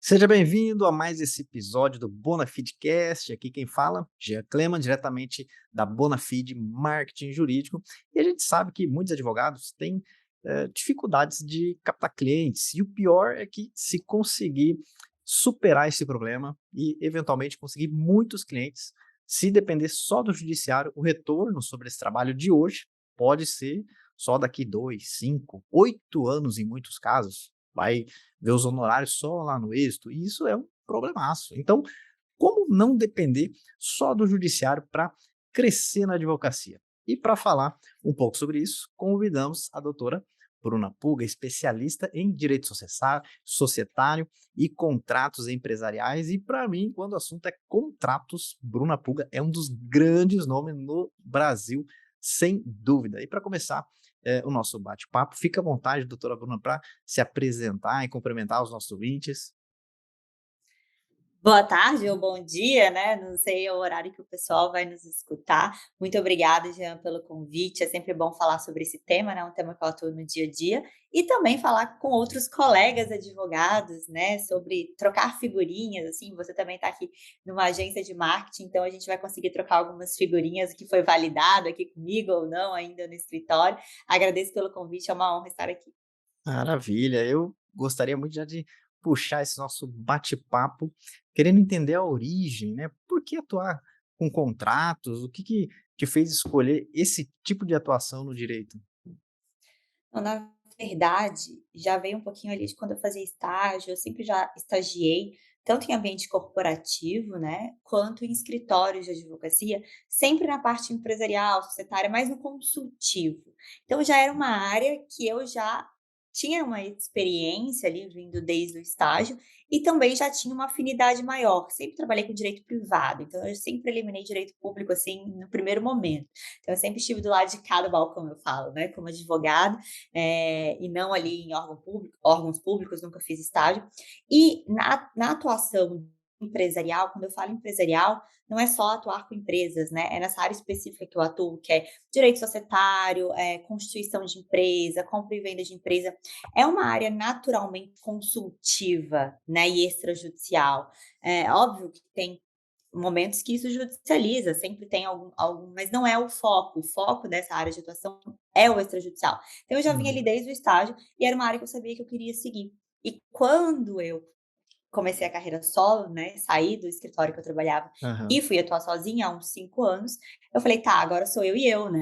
Seja bem-vindo a mais esse episódio do Bonafidcast. Aqui quem fala, Jean Cleman, diretamente da Bonafide Marketing Jurídico. E a gente sabe que muitos advogados têm dificuldades de captar clientes. E o pior é que se conseguir superar esse problema e eventualmente conseguir muitos clientes, se depender só do judiciário, o retorno sobre esse trabalho de hoje pode ser só daqui 2, 5, 8 anos em muitos casos. Vai ver os honorários só lá no êxito, e isso é um problemaço. Então, como não depender só do judiciário para crescer na advocacia? E para falar um pouco sobre isso, convidamos a doutora Bruna Puga, especialista em direito societário e contratos empresariais. E para mim, quando o assunto é contratos, Bruna Puga é um dos grandes nomes no Brasil, sem dúvida. E para começar o nosso bate-papo, fica à vontade, doutora Bruna, para se apresentar e cumprimentar os nossos ouvintes. Boa tarde ou bom dia, né, não sei o horário que o pessoal vai nos escutar. Muito obrigada, Jean, pelo convite, é sempre bom falar sobre esse tema, né, um tema que eu atuo no dia a dia, e também falar com outros colegas advogados, né, sobre trocar figurinhas, assim, você também está aqui numa agência de marketing, então a gente vai conseguir trocar algumas figurinhas que foi validado aqui comigo ou não ainda no escritório. Agradeço pelo convite, é uma honra estar aqui. Maravilha, eu gostaria muito já de puxar esse nosso bate-papo, querendo entender a origem, né? Por que atuar com contratos? O que que te fez escolher esse tipo de atuação no direito? Não, na verdade, já veio um pouquinho ali de quando eu fazia estágio, eu sempre já estagiei, tanto em ambiente corporativo, né, quanto em escritórios de advocacia, sempre na parte empresarial, societária, mais no consultivo. Então já era uma área que eu já tinha uma experiência ali, vindo desde o estágio, e também já tinha uma afinidade maior. Sempre trabalhei com direito privado, então eu sempre eliminei direito público, assim, no primeiro momento. Então eu sempre estive do lado de cada balcão, eu falo, né, como advogada, e não ali em órgãos públicos, nunca fiz estágio. E na atuação empresarial, quando eu falo empresarial, não é só atuar com empresas, né? É nessa área específica que eu atuo, que é direito societário, constituição de empresa, compra e venda de empresa. É uma área naturalmente consultiva, né? E extrajudicial. É óbvio que tem momentos que isso judicializa, sempre tem algum, mas não é o foco dessa área de atuação é o extrajudicial. Então eu já vinha ali Uhum. desde o estágio e era uma área que eu sabia que eu queria seguir. E quando eu comecei a carreira solo, né, saí do escritório que eu trabalhava Aham. e fui atuar sozinha há uns 5 anos, eu falei: "Tá, agora sou eu e eu, né,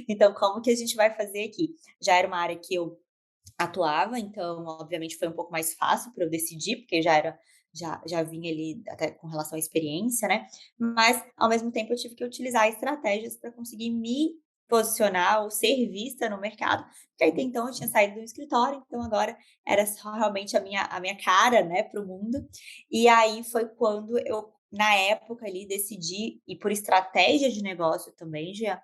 então como que a gente vai fazer aqui?". Já era uma área que eu atuava, então obviamente foi um pouco mais fácil para eu decidir, porque já vinha ali até com relação à experiência, né, mas ao mesmo tempo eu tive que utilizar estratégias para conseguir me posicionar ou ser vista no mercado, porque até então eu tinha saído do escritório, então agora era só realmente a minha cara, né, para o mundo. E aí foi quando eu, na época ali, decidi, e por estratégia de negócio também, já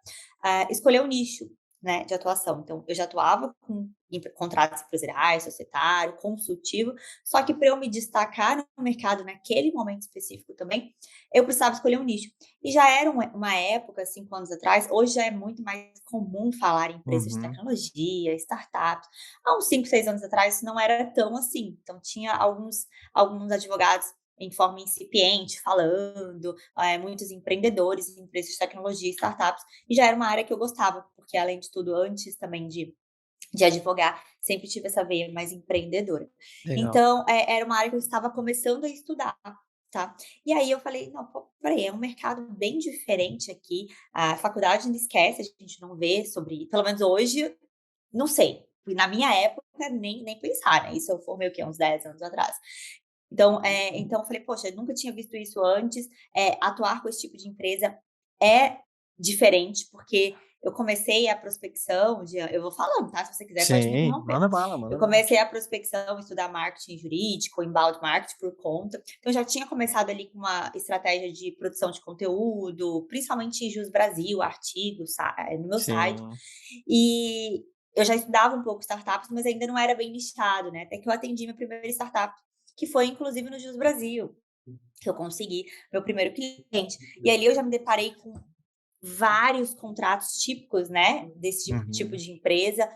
escolher o nicho, né, de atuação. Então, eu já atuava com contratos empresariais, societário, consultivo, só que para eu me destacar no mercado naquele momento específico também, eu precisava escolher um nicho. E já era uma época, 5 anos atrás, hoje já é muito mais comum falar em empresas de Uhum. tecnologia, startups. Há uns 5, 6 anos atrás isso não era tão assim. Então tinha alguns advogados em forma incipiente falando, muitos empreendedores em empresas de tecnologia, startups, e já era uma área que eu gostava, porque além de tudo, antes também de advogar, sempre tive essa veia mais empreendedora. Legal. Então, era uma área que eu estava começando a estudar, tá. E aí eu falei: "Não, pô, espera aí, é um mercado bem diferente aqui, a faculdade ainda esquece, a gente não vê sobre, pelo menos hoje, não sei, na minha época nem pensar, né, isso eu formei o quê? Uns 10 anos atrás. Então eu falei: "Poxa, eu nunca tinha visto isso antes", atuar com esse tipo de empresa é diferente, porque eu comecei a prospecção de eu vou falando, tá, se você quiser pode me Sim, interromper. manda bala, Eu manda bala. comecei a prospecção, estudar marketing jurídico, inbound marketing por conta, então eu já tinha começado ali com uma estratégia de produção de conteúdo, principalmente em Jus Brasil, artigos, no meu site, Sim. e eu já estudava um pouco startups, mas ainda não era bem nichado, né, até que eu atendi minha primeira startup, que foi inclusive no Jus Brasil, que eu consegui meu primeiro cliente. E ali eu já me deparei com vários contratos típicos, né, desse tipo Uhum. de empresa,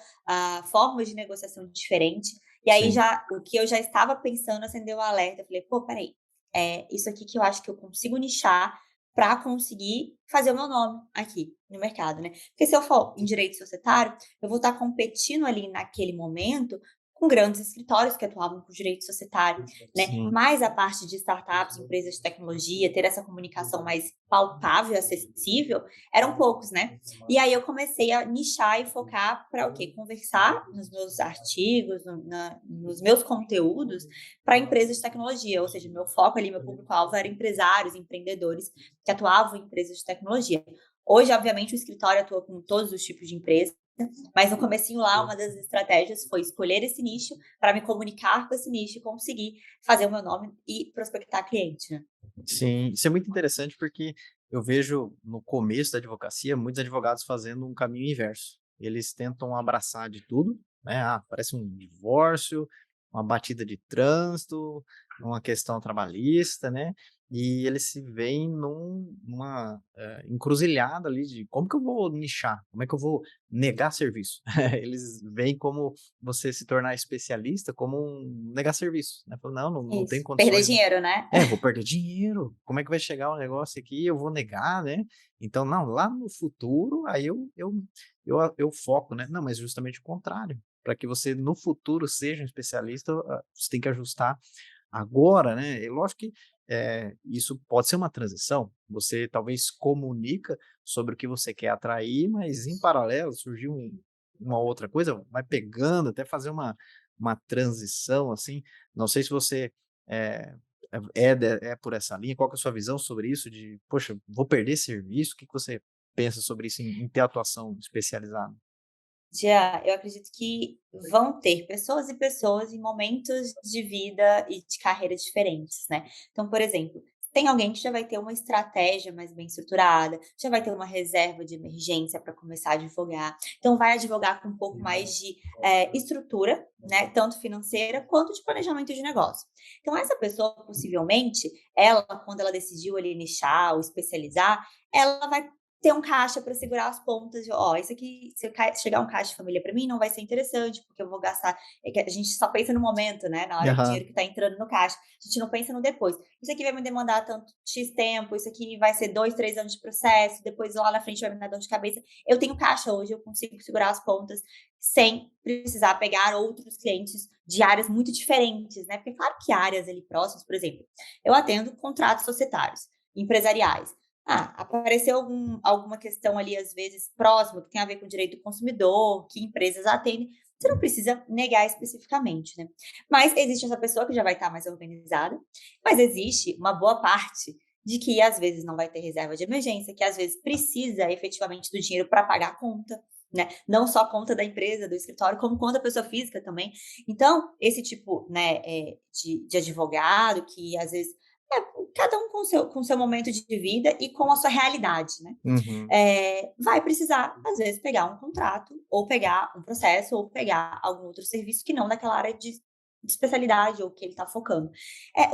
formas de negociação diferente. E aí sim, já o que eu já estava pensando acendeu o alerta, eu falei: "Pô, espera aí, isso aqui que eu acho que eu consigo nichar para conseguir fazer o meu nome aqui no mercado, né". Porque se eu for em direito societário, eu vou estar competindo ali naquele momento com grandes escritórios que atuavam com direito societário, né. sim, Mas a parte de startups, empresas de tecnologia, ter essa comunicação mais palpável e acessível, eram poucos, né. E aí eu comecei a nichar e focar para o quê? Conversar nos meus artigos, nos meus conteúdos para empresas de tecnologia, ou seja, meu foco ali, meu público-alvo era empresários, empreendedores que atuavam em empresas de tecnologia. Hoje, obviamente, o escritório atua com todos os tipos de empresa, mas no comecinho lá, uma das estratégias foi escolher esse nicho para me comunicar com esse nicho e conseguir fazer o meu nome e prospectar cliente, né. sim. Isso é muito interessante porque eu vejo no começo da advocacia muitos advogados fazendo um caminho inverso. Eles tentam abraçar de tudo, né? Ah, parece um divórcio, uma batida de trânsito, uma questão trabalhista, né? E eles se veem numa encruzilhada ali de como que eu vou nichar, como é que eu vou negar serviço. Eles veem como você se tornar especialista como um negar serviço, né? Falam, não, não tem Isso. Perder condições. dinheiro, né. Vou perder dinheiro, como é que vai chegar o negócio aqui, eu vou negar, né. Então não, lá no futuro, aí eu foco, né. Não, mas justamente o contrário, para que você no futuro seja um especialista, você tem que ajustar agora, né. É lógico que, isso pode ser uma transição, você talvez comunica sobre o que você quer atrair, mas em paralelo surgiu uma outra coisa, vai pegando até fazer uma transição, assim. Não sei se você, eh é por essa linha? Qual que é a sua visão sobre isso de: "Poxa, vou perder serviço"? O que que você pensa sobre isso em ter atuação especializada? Já, eu acredito que vão ter pessoas e pessoas em momentos de vida e de carreira diferentes, né. Então, por exemplo, tem alguém que já vai ter uma estratégia mais bem estruturada, já vai ter uma reserva de emergência para começar a advogar, então vai advogar com um pouco mais de, estrutura, né, tanto financeira quanto de planejamento de negócio. Então essa pessoa, possivelmente, ela, quando ela decidiu ali nichar ou especializar, ela vai ter um caixa para segurar as pontas de: "Ó, isso aqui se chegar um caixa de família para mim não vai ser interessante, porque eu vou gastar", é que a gente só pensa no momento, né, na hora do dinheiro Aham. que está entrando no caixa, a gente não pensa no depois. "Isso aqui vai me demandar tanto X tempo, isso aqui vai ser 2, 3 anos de processo, depois lá na frente vai me dar dor de cabeça". Eu tenho caixa hoje, eu consigo segurar as pontas sem precisar pegar outros clientes de áreas muito diferentes, né, porque claro que áreas ali próximas, por exemplo, eu atendo contratos societários, empresariais. Apareceu alguma questão ali, às vezes, próxima, que tem a ver com o direito do consumidor, que empresas atendem, você não precisa negar especificamente, né. Mas existe essa pessoa que já vai estar mais organizada, mas existe uma boa parte de que, às vezes, não vai ter reserva de emergência, que às vezes precisa efetivamente do dinheiro para pagar a conta, né, não só a conta da empresa, do escritório, como conta da pessoa física também. Então, esse tipo, né, de advogado que, às vezes, é, cada um com seu momento de vida e com a sua realidade, né. Uhum. Vai precisar, às vezes, pegar um contrato, ou pegar um processo, ou pegar algum outro serviço que não daquela área de especialidade ou que ele está focando.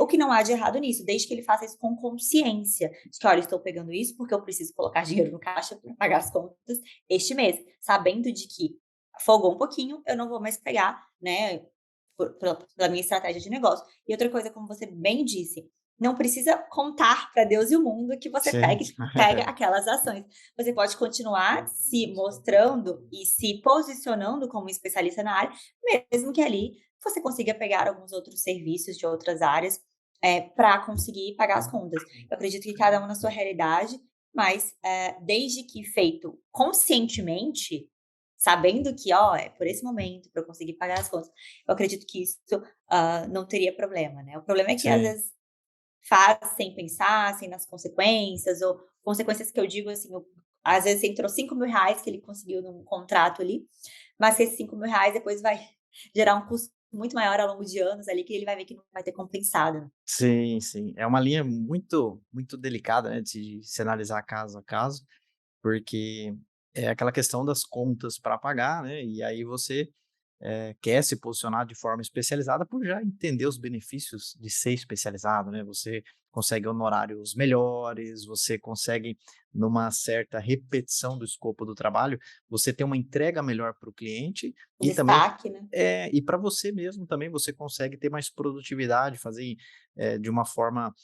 O que não há de errado nisso, desde que ele faça isso com consciência, de que: "Olha, estou pegando isso porque eu preciso colocar dinheiro no caixa para pagar as contas este mês", sabendo de que folgou um pouquinho, eu não vou mais pegar, né, pela minha estratégia de negócio. E outra coisa, como você bem disse, não precisa contar para Deus e o mundo que você Sim. pega aquelas ações. Você pode continuar se mostrando e se posicionando como especialista na área, mesmo que ali você consiga pegar alguns outros serviços de outras áreas, para conseguir pagar as contas. Eu acredito que cada um na sua realidade, mas, desde que feito conscientemente, sabendo que: "Ó, é por esse momento, para eu conseguir pagar as contas", eu acredito que isso, não teria problema, né. O problema é que, às Sim. vezes, faz sem pensar, sem nas consequências, ou consequências que eu digo assim, às vezes entrou R$ 5.000 que ele conseguiu num contrato ali, mas que esses R$ 5.000 depois vai gerar um custo muito maior ao longo de anos ali, que ele vai ver que não vai ter compensado, né. Sim, sim. É uma linha muito muito delicada, né, de se analisar caso a caso, porque é aquela questão das contas para pagar, né, e aí você, quer se posicionar de forma especializada por já entender os benefícios de ser especializado, né, você consegue honorários melhores, você consegue, numa certa repetição do escopo do trabalho, você ter uma entrega melhor para o cliente e também Destaque, né. e para você mesmo também, você consegue ter mais produtividade, fazer, de uma forma,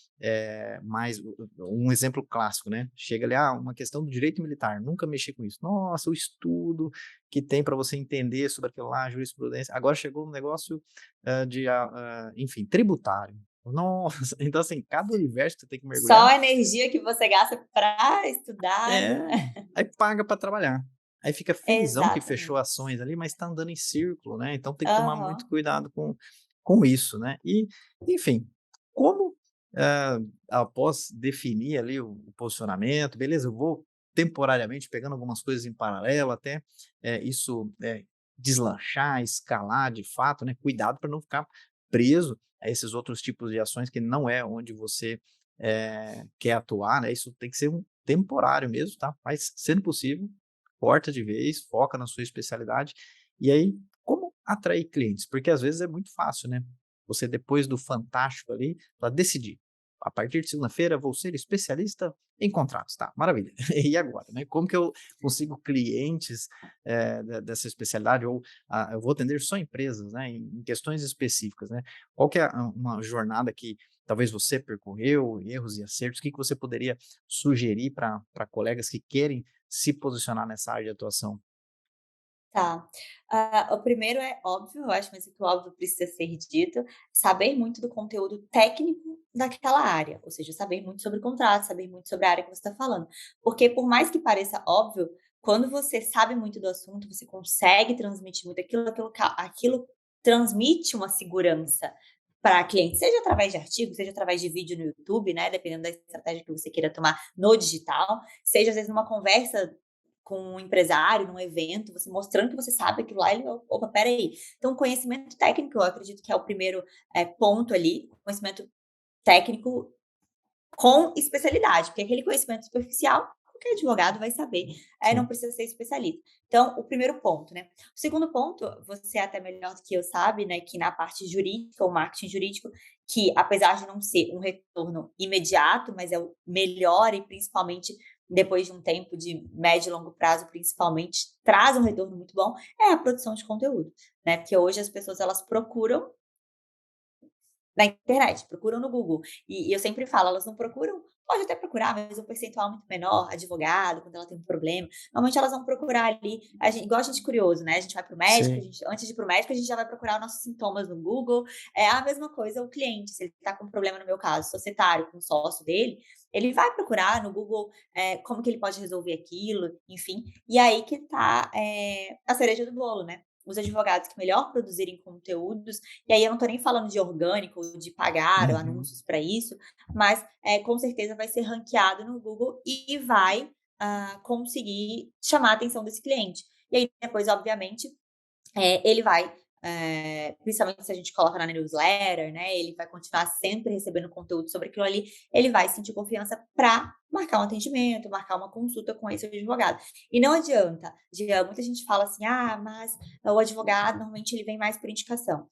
mais um exemplo clássico, né, chega ali: "Ah, uma questão do direito militar, nunca mexi com isso". Nossa, o estudo que tem para você entender sobre aquilo lá, jurisprudência, agora chegou um negócio, enfim, tributário. Nossa, então assim, cada universo que você tem que Só mergulhar a energia que você gasta para estudar, é, né. aí paga para trabalhar. Aí fica felizão que fechou Exatamente. ações ali, mas está andando em círculo, né, então tem que tomar muito Aham. cuidado com isso, né. E, enfim, como, após definir ali o posicionamento, beleza, eu vou temporariamente pegando algumas coisas em paralelo até, isso, deslanchar, escalar de fato, né, cuidado para não ficar preso a esses outros tipos de ações que não é onde você, quer atuar, né, isso tem que ser um temporário mesmo, tá, mas sendo possível, corta de vez, foca na sua especialidade, e aí como atrair clientes? Porque às vezes é muito fácil, né, você depois do fantástico ali, falar: "Decidi, a partir de segunda-feira vou ser especialista em contratos", tá, maravilha. E agora, né, como que eu consigo clientes, dessa especialidade ou, eu vou atender só empresas, né, em questões específicas, né. Qual que é uma jornada que talvez você percorreu, erros e acertos, o que que você poderia sugerir para colegas que querem se posicionar nessa área de atuação? Tá. O primeiro é óbvio, eu acho, mas que o óbvio precisa ser dito, saber muito do conteúdo técnico daquela área, ou seja, saber muito sobre o contrato, saber muito sobre a área que você está falando. Porque por mais que pareça óbvio, quando você sabe muito do assunto, você consegue transmitir muito aquilo transmite uma segurança para cliente, seja através de artigo, seja através de vídeo no YouTube, né, dependendo da estratégia que você queira tomar no digital, seja às vezes numa conversa com um empresário, num evento, você mostrando que você sabe aquilo lá, ele: "Opa, espera aí". Então, conhecimento técnico, eu acredito que é o primeiro, ponto ali, conhecimento técnico com especialidade, porque aquele conhecimento superficial, qualquer advogado vai saber, não Sim. precisa ser especialista. Então, o primeiro ponto, né. O segundo ponto, você é até melhor do que eu sabe, né, que na parte jurídica, o marketing jurídico, que apesar de não ser um retorno imediato, mas é o melhor e principalmente depois de um tempo de médio e longo prazo, principalmente, traz um retorno muito bom, é a produção de conteúdo, né, porque hoje as pessoas elas procuram na internet, procuram no Google. E eu sempre falo, elas não procuram, pode até procurar, mas um percentual muito menor, advogado, quando ela tem um problema. Normalmente elas vão procurar ali, igual a gente curioso, né? A gente vai para o médico, Sim. antes de ir para o médico, a gente já vai procurar os nossos sintomas no Google. É a mesma coisa o cliente, se ele está com um problema, no meu caso, societário, com o sócio dele, ele vai procurar no Google como que ele pode resolver aquilo, enfim. E aí que tá a cereja do bolo, né? Os advogados que melhor produzirem conteúdos, e aí eu não estou nem falando de orgânico, de pagar Uhum. anúncios para isso, mas, com certeza vai ser ranqueado no Google e vai, conseguir chamar a atenção desse cliente. E aí depois, obviamente, ele vai, principalmente se a gente coloca na newsletter, né, ele vai continuar sempre recebendo conteúdo sobre aquilo ali, ele vai sentir confiança para marcar um atendimento, marcar uma consulta com esse advogado. E não adianta, muita gente fala assim: "Ah, mas o advogado normalmente ele vem mais por indicação".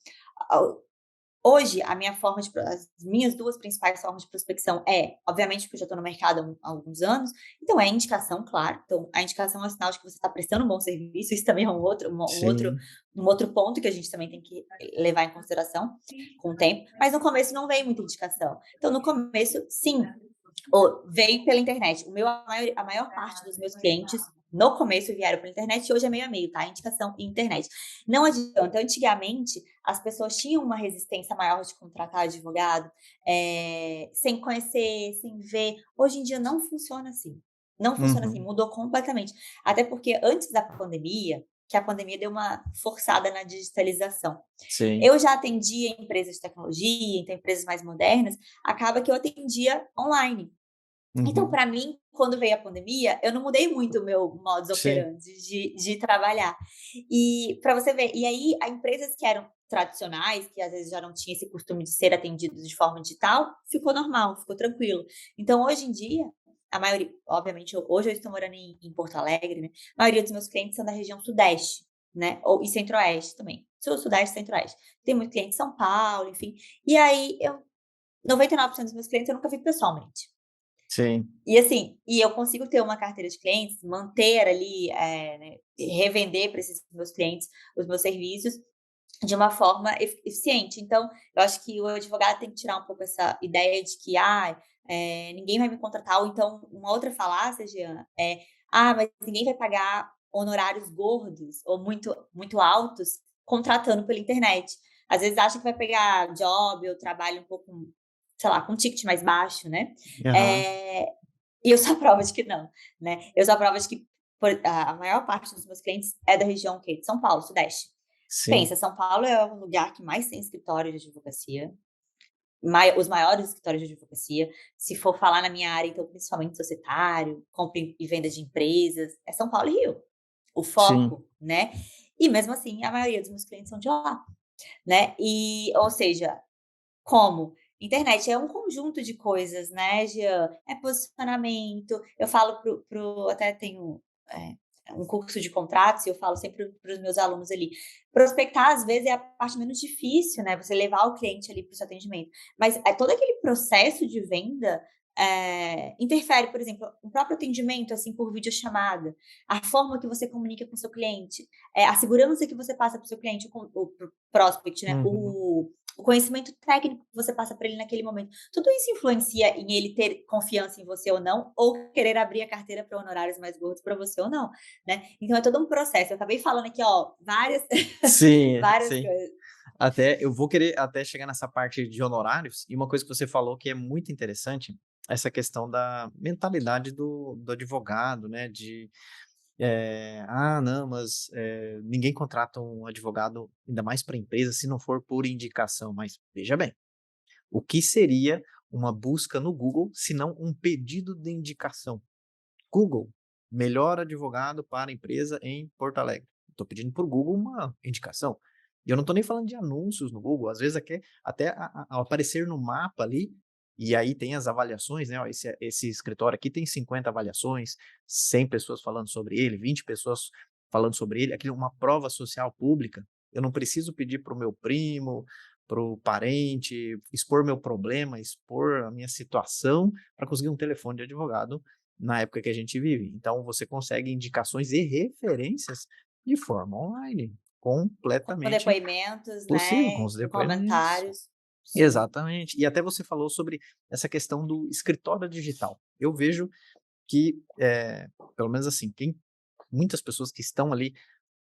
Hoje, a minha forma de as minhas 2 principais formas de prospecção obviamente, porque eu já estou no mercado há alguns anos, então é indicação, claro. Então, a indicação é um sinal de que você está prestando um bom serviço, isso também é Sim. um outro ponto que a gente também tem que levar em consideração com o tempo, mas no começo não vem muita indicação. Então, no começo, sim, veio pela internet. A maior parte dos meus clientes, no começo, vieram pela internet e hoje é meio a meio, tá? Indicação e internet. Não adianta. Antigamente, as pessoas tinham uma resistência maior de contratar advogado, sem conhecer, sem ver. Hoje em dia não funciona assim. Não funciona assim, Uhum. mudou completamente. Até porque antes da pandemia, que a pandemia deu uma forçada na digitalização. Sim. Eu já atendia empresas de tecnologia, então empresas mais modernas, acaba que eu atendia online. Então, Uhum. para mim, quando veio a pandemia, eu não mudei muito o meu modus Sim. operandi de trabalhar. E para você ver, e aí, a empresas que eram tradicionais, que às vezes já não tinha esse costume de ser atendidos de forma digital, ficou normal, ficou tranquilo. Então, hoje em dia, a maioria, obviamente, hoje eu estou morando em Porto Alegre, né? A maioria dos meus clientes são da região sudeste, né? E centro-oeste também. Sul, sudeste, centro-oeste. Tem muito cliente em São Paulo, enfim. E aí eu 99% dos meus clientes eu nunca vi pessoalmente. Sim, E assim, eu consigo ter uma carteira de clientes, manter ali, né, revender para esses meus clientes os meus serviços de uma forma eficiente. Então, eu acho que o advogado tem que tirar um pouco essa ideia de que, ninguém vai me contratar, ou então uma outra falácia, Jean, mas ninguém vai pagar honorários gordos ou muito, muito altos contratando pela internet. Às vezes acha que vai pegar job ou trabalho um pouco, sei lá, com um ticket mais baixo, né? aham, Eh, e eu sou a prova de que não, né? Eu sou a prova de que a maior parte dos meus clientes é da região o quê? De São Paulo, Sudeste. sim, Pensa, São Paulo é o lugar que mais tem escritório de advocacia, os maiores escritórios de advocacia. Se for falar na minha área, então, principalmente societário, compra e venda de empresas, é São Paulo e Rio, o sim, foco, né? E mesmo assim, a maioria dos meus clientes são de lá, né? Ou seja, como? Internet é um conjunto de coisas, né, Jean? É posicionamento. Eu falo até tenho, um curso de contratos e eu falo sempre para os meus alunos ali, prospectar às vezes é a parte menos difícil, né, você levar o cliente ali para o seu atendimento, mas é todo aquele processo de venda, interfere, por exemplo, o próprio atendimento, assim, por videochamada, a forma que você comunica com o seu cliente, a segurança que você passa para o seu cliente, o prospect, né, uhum. o conhecimento técnico que você passa para ele naquele momento. Tudo isso influencia em ele ter confiança em você ou não, ou querer abrir a carteira para honorários mais gordos para você ou não, né? Então é todo um processo. Eu acabei falando aqui, ó, várias, Sim, várias sim. coisas. Até eu vou querer até chegar nessa parte de honorários, e uma coisa que você falou que é muito interessante, essa questão da mentalidade do advogado, né, de, não, mas, ninguém contrata um advogado, ainda mais para empresa, se não for por indicação, mas veja bem, o que seria uma busca no Google, se não um pedido de indicação? Google, melhor advogado para empresa em Porto Alegre. Estou pedindo para o Google uma indicação. E eu não estou nem falando de anúncios no Google, às vezes até ao aparecer no mapa ali, e aí tem as avaliações, né? Ó, esse escritório aqui tem 50 avaliações, 100 pessoas falando sobre ele, 20 pessoas falando sobre ele, aquilo é uma prova social pública. Eu não preciso pedir para o meu primo, para o parente, expor meu problema, expor a minha situação para conseguir um telefone de advogado na época que a gente vive. Então você consegue indicações e referências de forma online, Com completamente depoimentos, possível, com né? os Com depoimentos. comentários. Sim. Exatamente. E até você falou sobre essa questão do escritório digital. Eu vejo que, pelo menos assim, tem muitas pessoas que estão ali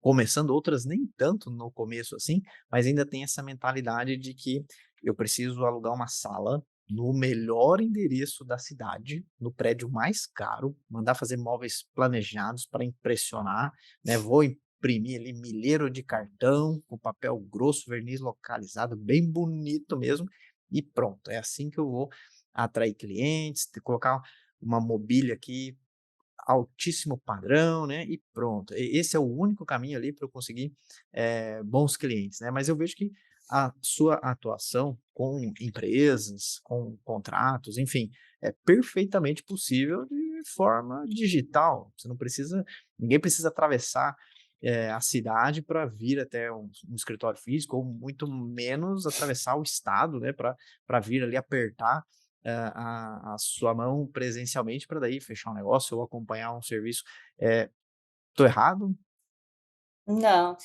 começando, outras nem tanto no começo assim, mas ainda tem essa mentalidade de que eu preciso alugar uma sala no melhor endereço da cidade, no prédio mais caro, mandar fazer móveis planejados para impressionar, né? Vou imprimir ali milheiro de cartão com papel grosso, verniz localizado, bem bonito mesmo, e pronto. É assim que eu vou atrair clientes, colocar uma mobília aqui altíssimo padrão, né, e pronto. Esse é o único caminho ali para eu conseguir, bons clientes, né. Mas eu vejo que a sua atuação com empresas, com contratos, enfim, é perfeitamente possível de forma digital. Você não precisa ninguém precisa atravessar, a cidade para vir até um escritório físico, ou muito menos atravessar o estado, né, para vir ali apertar a sua mão presencialmente para daí fechar um negócio ou acompanhar um serviço. Tô errado? Não,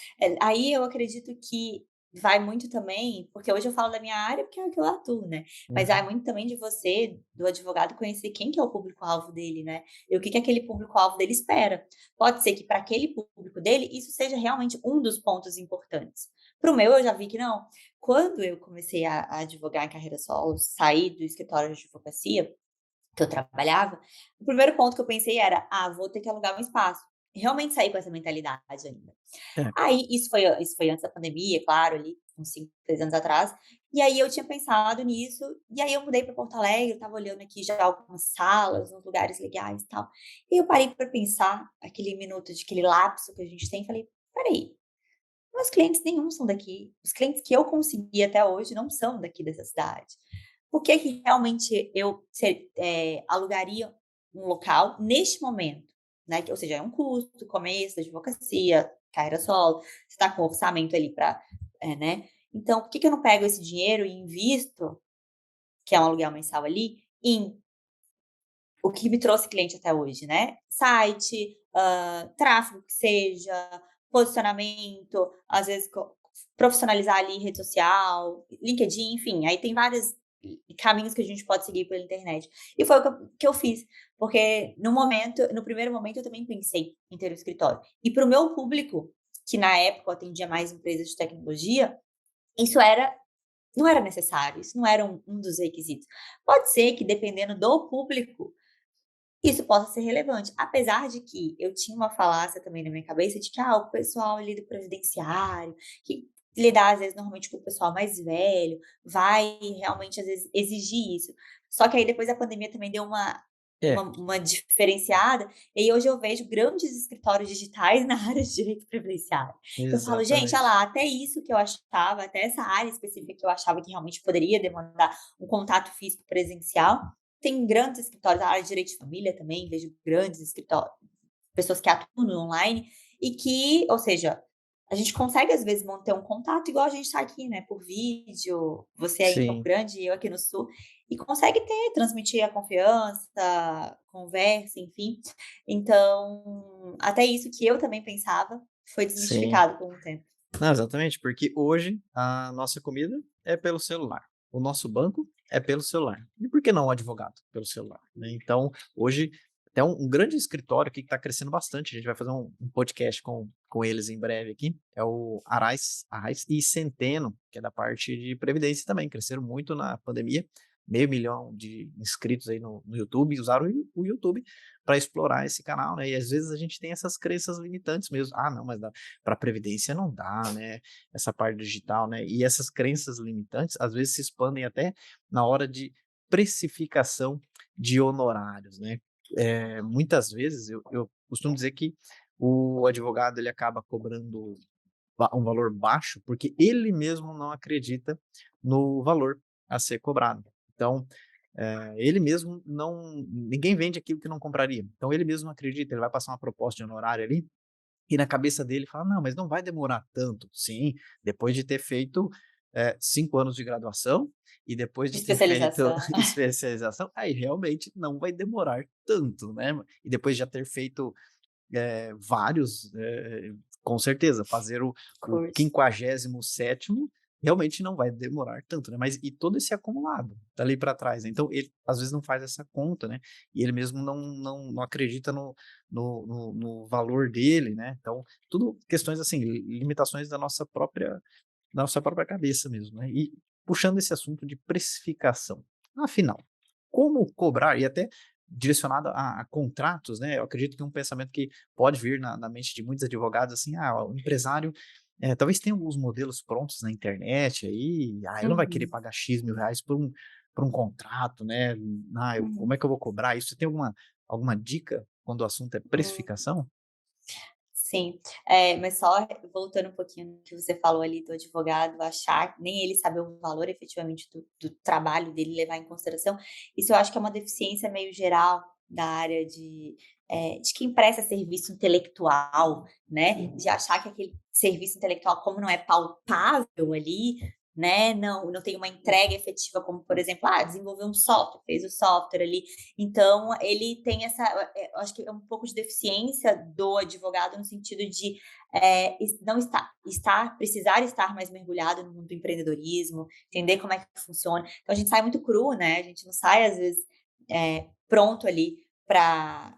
aí eu acredito que vai muito também, porque hoje eu falo da minha área, porque é o que eu atuo, né, mas vai Uhum. muito também de você, do advogado, conhecer quem que é o público-alvo dele, né, e o que que aquele público-alvo dele espera. Pode ser que para aquele público dele, isso seja realmente um dos pontos importantes. Para o meu, eu já vi que não. Quando eu comecei a advogar em carreira solo, saí do escritório de advocacia que eu trabalhava, o primeiro ponto que eu pensei era: "Ah, vou ter que alugar um espaço". Realmente saí com essa mentalidade ainda. É. Aí, isso foi antes da pandemia, claro, ali, uns 5, 6 anos atrás. E aí eu tinha pensado nisso, e aí eu mudei para Porto Alegre, eu estava olhando aqui já algumas salas, uns lugares legais e tal. E eu parei para pensar, aquele minuto de aquele lapso que a gente tem, e falei: "Espera aí, meus clientes nenhum são daqui. Os clientes que eu consegui até hoje não são daqui dessa cidade. Por que que realmente eu alugaria um local neste momento, né, ou seja, é um custo, começo da advocacia, carreira solo, você está com orçamento ali para, né, então por que que eu não pego esse dinheiro e invisto que é um aluguel mensal ali, em o que me trouxe cliente até hoje, né? Site, tráfego que seja, posicionamento, às vezes profissionalizar ali rede social, LinkedIn, enfim, aí tem vários caminhos que a gente pode seguir pela internet. E foi o que eu fiz, porque no primeiro momento eu também pensei em ter um escritório. E para o meu público, que na época eu atendia mais empresas de tecnologia, isso não era necessário, isso não era um dos requisitos. Pode ser que dependendo do público, isso possa ser relevante, apesar de que eu tinha uma falácia também na minha cabeça de que, o pessoal ali do previdenciário, que lidar às vezes normalmente com o pessoal mais velho, vai realmente às vezes exigir isso. Só que aí depois a pandemia também deu uma É, uma diferenciada, e aí hoje eu vejo grandes escritórios digitais na área de direito previdenciário. Eu falo: "Gente, olha exatamente. lá, até isso que eu achava, até essa área específica que eu achava que realmente poderia demandar um contato físico presencial, tem grandes escritórios, a área de direito de família também, vejo grandes escritórios, pessoas que atuam no online e que, ou seja, a gente consegue às vezes manter um contato igual a gente está aqui, né, por vídeo, você aí em Campo Sim, Grande e eu aqui no Sul, e consegue transmitir a confiança, conversa, enfim. Então, até isso que eu também pensava, foi sim. desmistificado com o tempo. Não, exatamente, porque hoje a nossa comida é pelo celular, o nosso banco é pelo celular. E por que não o advogado pelo celular, né? Então, hoje, até um grande escritório aqui que está crescendo bastante, a gente vai fazer um podcast com eles em breve aqui, é o Arraiz e Centeno, que é da parte de previdência também, cresceram muito na pandemia, 500 mil de inscritos aí no YouTube, e usaram o YouTube para explorar esse canal, né? E às vezes a gente tem essas crenças limitantes mesmo. Ah, não, mas para previdência não dá, né? Essa parte digital, né? E essas crenças limitantes às vezes se expandem até na hora de precificação de honorários, né? Muitas vezes eu costumo dizer que o advogado ele acaba cobrando um valor baixo porque ele mesmo não acredita no valor a ser cobrado. Então, ele mesmo não, ninguém vende aquilo que não compraria. Então ele mesmo não acredita, ele vai passar uma proposta de honorário ali e na cabeça dele fala: "Não, mas não vai demorar tanto". Sim, depois de ter feito, 5 anos de graduação e depois de ter feito Especialização. especialização, aí realmente não vai demorar tanto, né. E depois de já ter feito, vários, com certeza, fazer o Curso. 57º realmente não vai demorar tanto, né, mas e todo esse acumulado dali para trás, né, então ele às vezes não faz essa conta, né, e ele mesmo não acredita no valor dele, né, então tudo questões assim, limitações da nossa própria cabeça mesmo, né. E puxando esse assunto de precificação, afinal, como cobrar e até direcionado a contratos, né, eu acredito que um pensamento que pode vir na mente de muitos advogados, assim: "Ah, o empresário, talvez tenha alguns modelos prontos na internet aí, ele não vai querer Uhum, pagar X mil reais por um contrato, né, como uhum, é que eu vou cobrar isso?". Você tem alguma dica quando o assunto é hum. precificação? Sim, mas só voltando um pouquinho no que você falou ali do advogado achar nem ele saber o valor efetivamente do trabalho dele, levar em consideração, isso eu acho que é uma deficiência meio geral da área de quem presta serviço intelectual, né, de achar que aquele serviço intelectual, como não é palpável ali, né, não tem uma entrega efetiva, como por exemplo, desenvolveu um software, fez o software ali, então ele tem eu acho que é um pouco de deficiência do advogado no sentido de, não precisar estar mais mergulhado no mundo do empreendedorismo, entender como é que funciona. Então a gente sai muito cru, né, a gente não sai às vezes, pronto ali para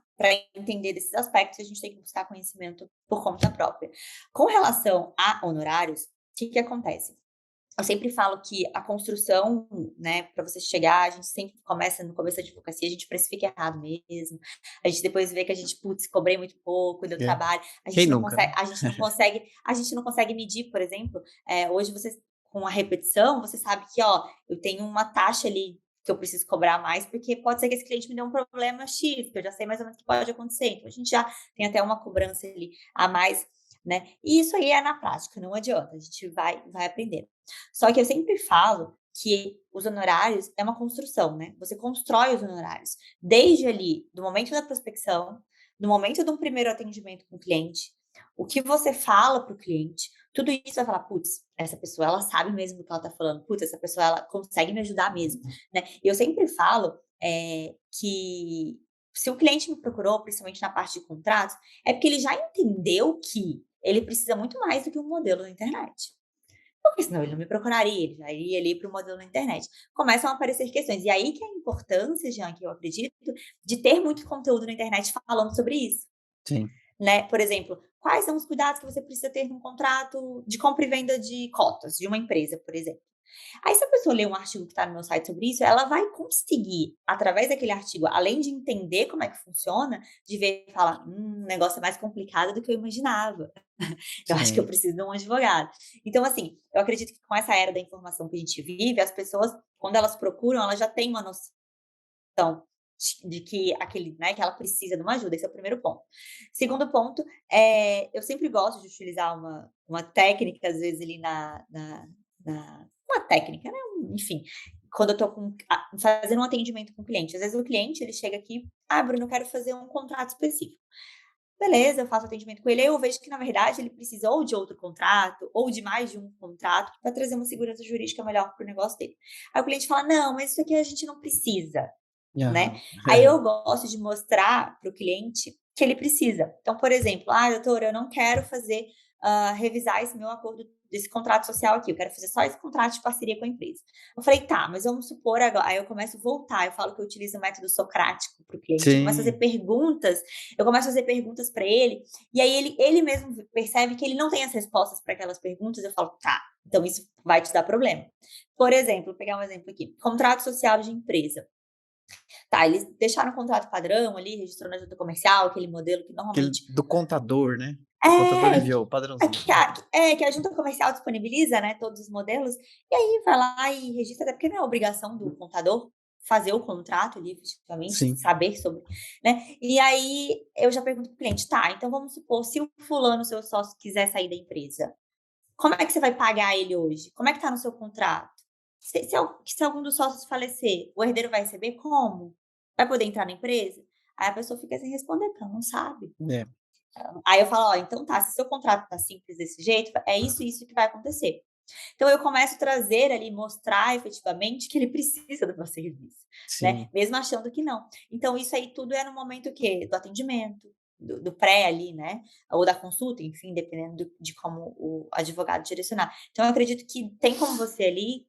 entender desses aspectos, a gente tem que buscar conhecimento por conta própria. Com relação a honorários, o que que acontece? Eu sempre falo que a construção, né, para você chegar, a gente sempre começa no começo da advocacia, a gente precifica errado mesmo. A gente depois vê que a gente, putz, cobrei muito pouco, deu É. trabalho. Quem nunca, né? A gente não consegue medir, por exemplo, hoje você com a repetição, você sabe que, ó, eu tenho uma taxa ali que eu preciso cobrar mais, porque pode ser que esse cliente me dê um problema X, que eu já sei mais ou menos o que pode acontecer. Então a gente já tem até uma cobrança ali a mais, né? E isso aí é na prática, não adianta, a gente vai aprendendo. Só que eu sempre falo que os honorários é uma construção, né? Você constrói os honorários desde ali, do momento da prospecção, no momento de um primeiro atendimento com o cliente, o que você fala para o cliente, tudo isso vai falar: "Putz, essa pessoa ela sabe mesmo do que ela tá falando. Putz, essa pessoa ela consegue me ajudar mesmo", né. E eu sempre falo, que se o cliente me procurou, principalmente na parte de contratos, é porque ele já entendeu que ele precisa muito mais do que um modelo na internet. Porque senão ele não me procuraria, ele já iria ali para o modelo na internet. Começam a aparecer questões. E aí que é a importância, Jean, que eu acredito, de ter muito conteúdo na internet falando sobre isso, Sim, né. Por exemplo, quais são os cuidados que você precisa ter num contrato de compra e venda de cotas de uma empresa, por exemplo. Aí se a pessoa ler um artigo que está no meu site sobre isso, ela vai conseguir, através daquele artigo, além de entender como é que funciona, de ver e falar: o negócio é mais complicado do que eu imaginava. Eu acho que eu sim. preciso de um advogado". Então, assim, eu acredito que com essa era da informação que a gente vive, as pessoas, quando elas procuram, elas já têm uma noção de que aquele, né, que ela precisa de uma ajuda, esse é o primeiro ponto. Segundo ponto, eu sempre gosto de utilizar uma técnica, às vezes, ali na uma técnica, né, enfim, quando eu tô fazendo um atendimento com o cliente. Às vezes o cliente, ele chega aqui: "Ah, Bruno, eu quero fazer um contrato específico". Beleza, eu faço atendimento com ele, aí eu vejo que na verdade ele precisa ou de outro contrato, ou de mais de um contrato, para trazer uma segurança jurídica melhor para o negócio dele. Aí o cliente fala: "Não, mas isso aqui a gente não precisa", né. Aham. Aí eu gosto de mostrar para o cliente que ele precisa. Então, por exemplo: "Ah, doutora, eu não quero fazer, revisar esse meu acordo desse contrato social aqui, eu quero fazer só esse contrato de parceria com a empresa". Eu falei: "Tá, mas vamos supor agora", aí eu começo a voltar, eu falo que eu utilizo o método socrático para o cliente, Sim, eu começo a fazer perguntas para ele, e aí ele mesmo percebe que ele não tem as respostas para aquelas perguntas, eu falo: "Tá, então isso vai te dar problema". Por exemplo, vou pegar um exemplo aqui, contrato social de empresa. Tá, eles deixaram o contrato padrão ali, registrou na junta comercial, aquele modelo que aquele normalmente do contador, né. O contador é, enviou o padrãozinho. que a junta comercial disponibiliza, né, todos os modelos, e aí vai lá e registra, até porque não é obrigação do contador fazer o contrato ali, efetivamente, Sim, saber sobre, né. E aí eu já pergunto para o cliente: "Tá, então vamos supor, se o fulano, seu sócio, quiser sair da empresa, como é que você vai pagar ele hoje? Como é que tá no seu contrato? Se algum dos sócios falecer, o herdeiro vai receber como? Vai poder entrar na empresa?". Aí a pessoa fica sem responder, porque ela não sabe. é, Aí eu falo: "Ó, então tá, se seu contrato tá simples desse jeito, é isso e isso que vai acontecer". Então eu começo a trazer ali, mostrar efetivamente que ele precisa do meu serviço, né, sim. mesmo achando que não. Então isso aí tudo é no momento o quê? Do atendimento, do pré ali, né, ou da consulta, enfim, dependendo de como o advogado direcionar. Então eu acredito que tem como você ali,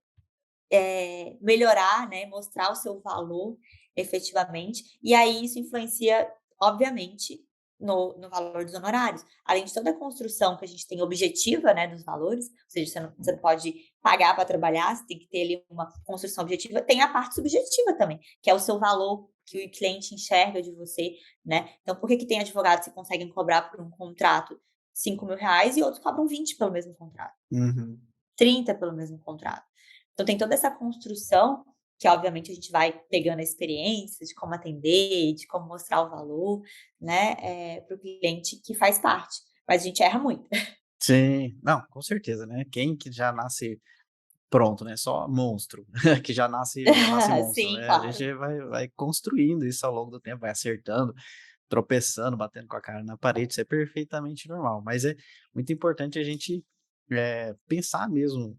melhorar, né, mostrar o seu valor efetivamente, e aí isso influencia, obviamente, no valor dos honorários. Além de toda a construção que a gente tem objetiva, né, dos valores, ou seja, você não pode pagar para trabalhar, você tem que ter ali uma construção objetiva, tem a parte subjetiva também, que é o seu valor que o cliente enxerga de você, né. Então por que que tem advogados que conseguem cobrar por um contrato R$ 5.000 e outros cobram 20 pelo mesmo contrato? Uhum. 30 pelo mesmo contrato. Então tem toda essa construção, que obviamente a gente vai pegando a experiência de como atender, de como mostrar o valor, né, para o cliente, que faz parte, mas a gente erra muito. Sim. Não, com certeza, né, quem que já nasce pronto, né, só monstro, que já nasce monstro, Sim, né, a claro. gente vai construindo isso ao longo do tempo, vai acertando, tropeçando, batendo com a cara na parede, isso é perfeitamente normal, mas é muito importante a gente, pensar mesmo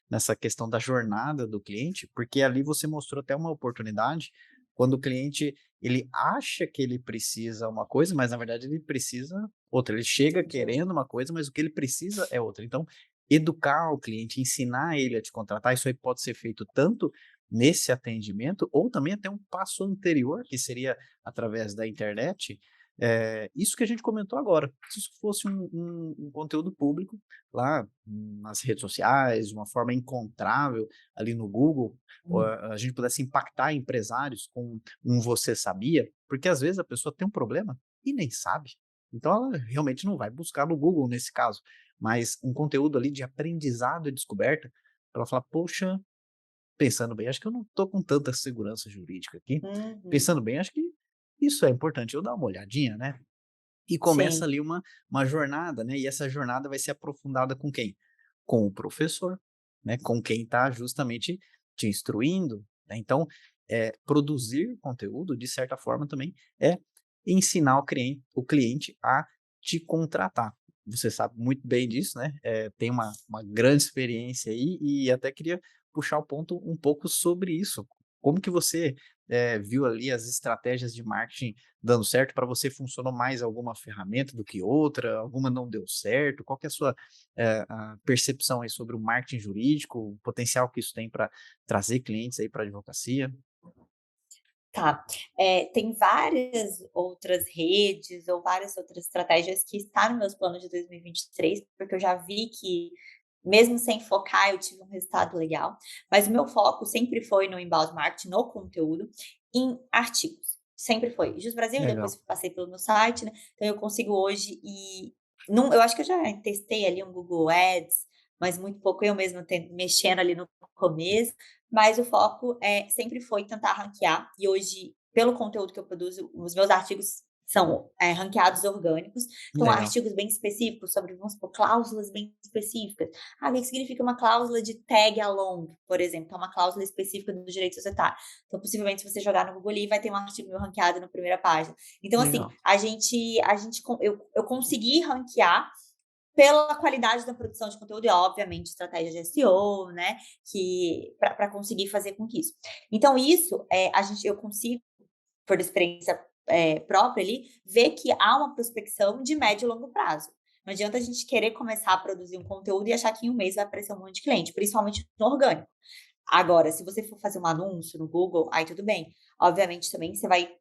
nessa questão da jornada do cliente, porque ali você mostrou até uma oportunidade, quando o cliente, ele acha que ele precisa uma coisa, mas na verdade ele precisa outra, ele chega De outra. querendo uma coisa, mas o que ele precisa é outra. Então, educar o cliente, ensinar ele a te contratar, isso aí pode ser feito tanto nesse atendimento ou também até um passo anterior, que seria através da internet, isso que a gente comentou agora. Se isso fosse um conteúdo público lá nas redes sociais, de uma forma encontrável ali no Google, ou Hum. a gente pudesse impactar empresários com um "você sabia?", porque às vezes a pessoa tem um problema e nem sabe. Então ela realmente não vai buscar no Google nesse caso, mas um conteúdo ali de aprendizado e descoberta, pra ela falar: "Poxa, pensando bem, acho que eu não estou com tanta segurança jurídica aqui. Uhum. Pensando bem, acho que isso é importante eu dar uma olhadinha, né?". E começa Sim. ali uma jornada, né, e essa jornada vai ser aprofundada com quem? Com o professor, né, com quem está justamente te instruindo, né. Então, produzir conteúdo, de certa forma, também é ensinar o cliente a te contratar. você sabe muito bem disso, né, tem uma grande experiência aí, e até queria puxar o ponto um pouco sobre isso. Como que você, viu ali as estratégias de marketing dando certo? Para você funcionou mais alguma ferramenta do que outra? Alguma não deu certo? Qual que é a sua, a percepção aí sobre o marketing jurídico, o potencial que isso tem para trazer clientes aí para a advocacia? Tá. Tem várias outras redes ou várias outras estratégias que está nos meus planos de 2023, porque eu já vi que, mesmo sem focar, eu tive um resultado legal. Mas o meu foco sempre foi no inbound marketing, no conteúdo, em artigos. Sempre foi. Jus Brasil, Legal. depois passei pelo meu site, né? Então eu consigo hoje eu acho que eu já testei ali um Google Ads, mas muito pouco eu mesma mexendo ali no começo. Mas o foco sempre foi tentar ranquear, e hoje, pelo conteúdo que eu produzo, os meus artigos são ranqueados orgânicos, então Legal. artigos bem específicos sobre, vamos supor, cláusulas bem específicas. O que significa uma cláusula de tag along, por exemplo, que é uma cláusula específica do direito societário. Então, possivelmente, se você jogar no Google ali, vai ter um artigo meu ranqueado na primeira página. Então, assim, Legal. eu consegui ranquear pela qualidade da produção de conteúdo e, obviamente, estratégia de SEO, né, que para conseguir fazer com que isso. Então isso, eu consigo, por experiência, própria ali, ver que há uma prospecção de médio e longo prazo. Não adianta a gente querer começar a produzir um conteúdo e achar que em um mês vai aparecer um monte de cliente, principalmente no orgânico. Agora, se você for fazer um anúncio no Google, aí tudo bem. Obviamente também você vai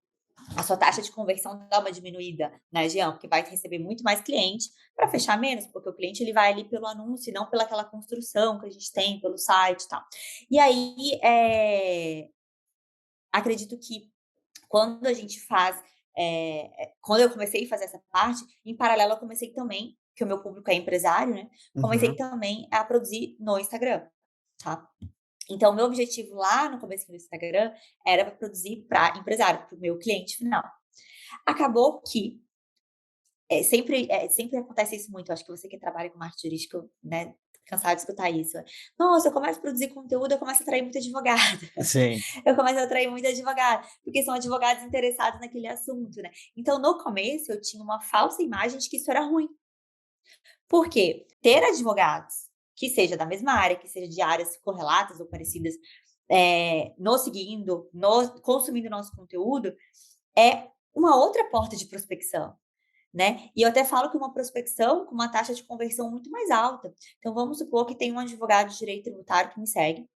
a sua taxa de conversão dá uma diminuída, né, Jean? Porque vai receber muito mais cliente para fechar menos, porque o cliente ele vai ali pelo anúncio e não pela aquela construção que a gente tem pelo site e tal. E aí, acredito que quando a gente faz, quando eu comecei a fazer essa parte, em paralelo eu comecei também, que o meu público é empresário, né? Comecei Uhum. também a produzir no Instagram, tá? Então, meu objetivo lá no começo do Instagram era para produzir para empresário, para o meu cliente final. Acabou que sempre acontece isso muito, acho que você que trabalha com marketing jurídico, né, cansado de escutar isso. "Nossa, eu começo a produzir conteúdo, eu começo a atrair muito advogado, Sim. eu começo a atrair muito advogado", porque são advogados interessados naquele assunto, né. Então, no começo, eu tinha uma falsa imagem de que isso era ruim. Por quê? Ter advogados que seja da mesma área, que seja de áreas correlatas ou parecidas, nos seguindo, consumindo nosso conteúdo, é uma outra porta de prospecção, né. E eu até falo que uma prospecção com uma taxa de conversão muito mais alta. Então vamos supor que tem um advogado de direito tributário que me segue,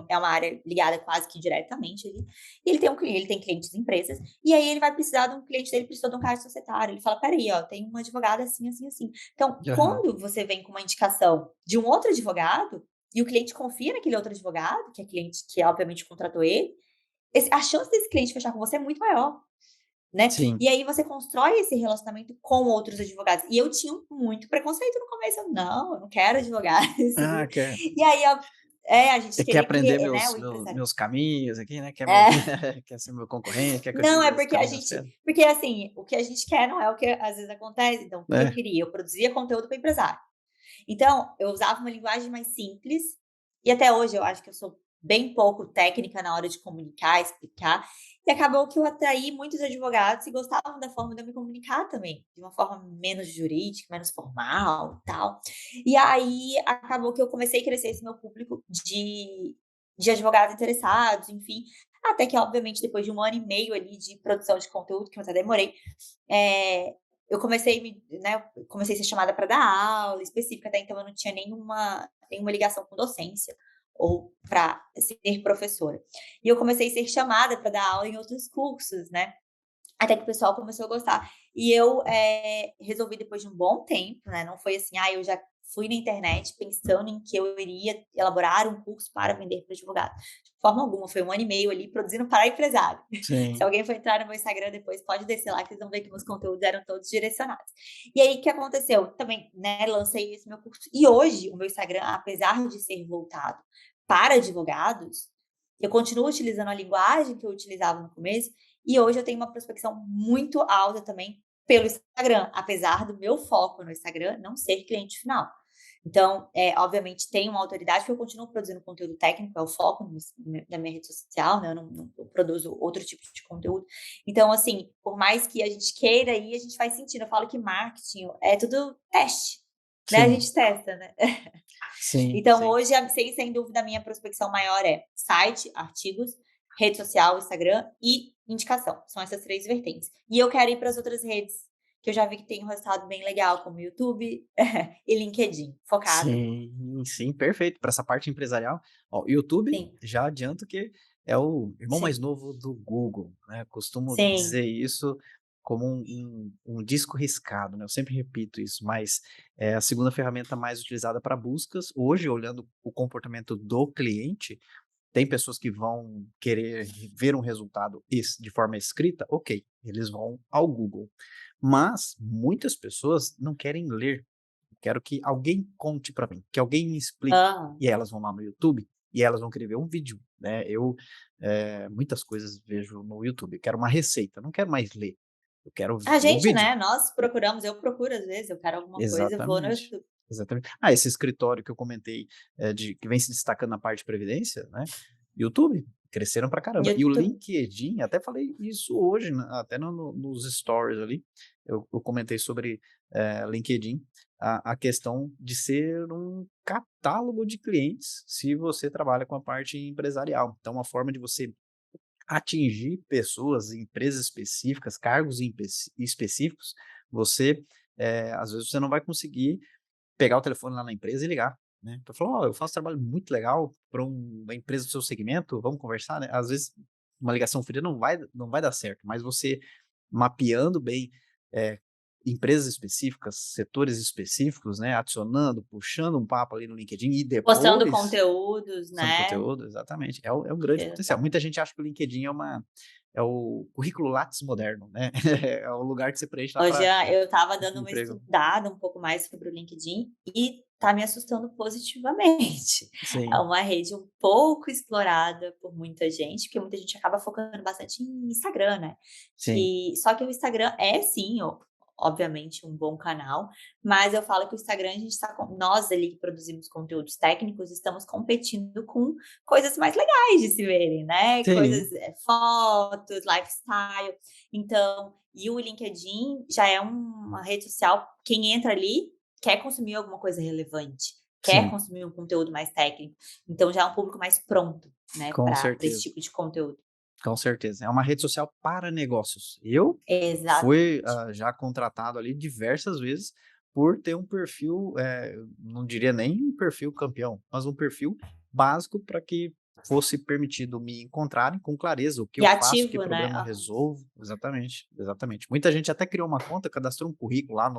é uma área ligada quase que diretamente ali, e ele tem clientes em empresas, e aí ele vai precisar de um cliente dele precisou de um cargo societário, ele fala: "Espera aí, ó, tem um advogado assim, assim, assim". Então, Aham. quando você vem com uma indicação de um outro advogado, e o cliente confia naquele outro advogado, que é cliente que obviamente contratou ele, a chance desse cliente fechar com você é muito maior. Né? Sim. E aí você constrói esse relacionamento com outros advogados. E eu tinha muito preconceito no começo, eu não quero advogado, Ah, E aí, a gente quer querer aprender né, meus o meus empresário. meus caminhos aqui, né, quer me É, quer ser meu concorrente, quer que eu não, é siga os porque a caminhos das gente, pedras. porque assim, o que a gente quer não é o que às vezes acontece. Então, o que eu É. queria? Eu produzia conteúdo para empresário. Então, eu usava uma linguagem mais simples, e até hoje eu acho que eu sou bem pouco técnica na hora de comunicar, explicar, e acabou que eu atraí muitos advogados e gostavam da forma de eu me comunicar também, de uma forma menos jurídica, menos formal, e tal. E aí acabou que eu comecei a crescer esse meu público de advogados interessados, enfim, até que obviamente depois de 1 ano e meio ali de produção de conteúdo, que eu até demorei, eh, comecei a ser chamada para dar aula específica, até então eu não tinha nenhuma ligação com docência ou para ser professora. E eu comecei a ser chamada para dar aula em outros cursos, né, até que o pessoal começou a gostar. E eu, resolvi depois de um bom tempo, né, não foi assim: "Ah, eu já fui na internet pensando em que eu iria elaborar um curso para vender para advogado". De forma alguma, foi 1 ano e meio ali produzindo para empresário. Se Sim. alguém for entrar no meu Instagram depois, pode descer lá que vocês vão ver que meus conteúdos eram todos direcionados. E aí, o que aconteceu? Também, né, lancei esse meu curso e hoje o meu Instagram, apesar de ser voltado para advogados, eu continuo utilizando a linguagem que eu utilizava no começo, e hoje eu tenho uma prospecção muito alta também pelo Instagram, apesar do meu foco no Instagram não ser cliente final. Então, obviamente tem uma autoridade, porque eu continuo produzindo conteúdo técnico, é o foco da minha rede social, né, eu produzo outro tipo de conteúdo. Então, assim, por mais que a gente queira ir, a gente faz sentido. Eu falo que marketing é tudo teste, né? A Sim, gente testa, né? sim, Então, sim. hoje, sem dúvida, a minha prospecção maior é site, artigos, rede social, Instagram e indicação. São essas 3 vertentes. E eu quero ir para as outras redes, que eu já vi que tem um resultado bem legal, como YouTube e LinkedIn, focado. Sim, sim, perfeito. Para essa parte empresarial, ó, o YouTube, Sim, já adianto que é o irmão mais sim, novo do Google, né? Costumo sim. dizer isso como um disco riscado, né? Eu sempre repito isso, mas é a segunda ferramenta mais utilizada para buscas. Hoje, olhando o comportamento do cliente, tem pessoas que vão querer ver um resultado de forma escrita, ok, eles vão ao Google. Mas muitas pessoas não querem ler. Quero que alguém conte para mim, que alguém me explique. Aham. E aí elas vão lá no YouTube e elas vão querer ver um vídeo, né? Eu, muitas coisas vejo no YouTube. Eu quero uma receita, não quero mais ler. Eu quero A ver o gente, vídeo. né, nós procuramos, eu procuro às vezes, eu quero alguma coisa, eu vou no Exatamente, YouTube. exatamente. Ah, esse escritório que eu comentei, de que vem se destacando na parte de previdência, né, YouTube, cresceram pra caramba. E o YouTube. LinkedIn, até falei isso hoje, até nos stories ali, eu comentei sobre, LinkedIn, a questão de ser um catálogo de clientes, se você trabalha com a parte empresarial. Então, uma forma de você atingir pessoas, empresas específicas, cargos específicos, você, às vezes você não vai conseguir pegar o telefone lá na empresa e ligar, né, pra falar: "Ó, eu faço trabalho muito legal para uma empresa do seu segmento, vamos conversar", né. Às vezes, uma ligação fria não vai dar certo, mas você mapeando bem, eh, empresas específicas, setores específicos, né, adicionando, puxando um papo ali no LinkedIn e Postando depois conteúdos, usando né. conteúdo, exatamente. É um grande potencial. Exato. Muita gente acha que o LinkedIn é o currículo Lattes moderno, né. É o lugar que você preenche lá Hoje para eu estava dando conseguir uma emprego. estudada um pouco mais sobre o LinkedIn e tá me assustando positivamente. É Sim, uma rede um pouco explorada por muita gente, porque muita gente acaba focando bastante em Instagram, né. sim, Só que o Instagram é sim, obviamente um bom canal, mas eu falo que o Instagram a gente tá com nós ali que produzimos conteúdos técnicos, estamos competindo com coisas mais legais de se verem, né, sim, coisas, fotos, lifestyle. Então e o LinkedIn já é uma rede social, quem entra ali quer consumir alguma coisa relevante, quer sim, consumir um conteúdo mais técnico, então já é um público mais pronto, né, com para esse certeza, tipo de conteúdo. com certeza. É uma rede social para negócios. Eu fui, Exatamente. já contratado ali diversas vezes por ter um perfil, não diria nem um perfil campeão, mas um perfil básico para que fosse permitido me encontrarem com clareza o que E eu faço, que ativo, né. problema eu Aham. resolvo. Exatamente, exatamente. Muita gente até criou uma conta, cadastrou um currículo lá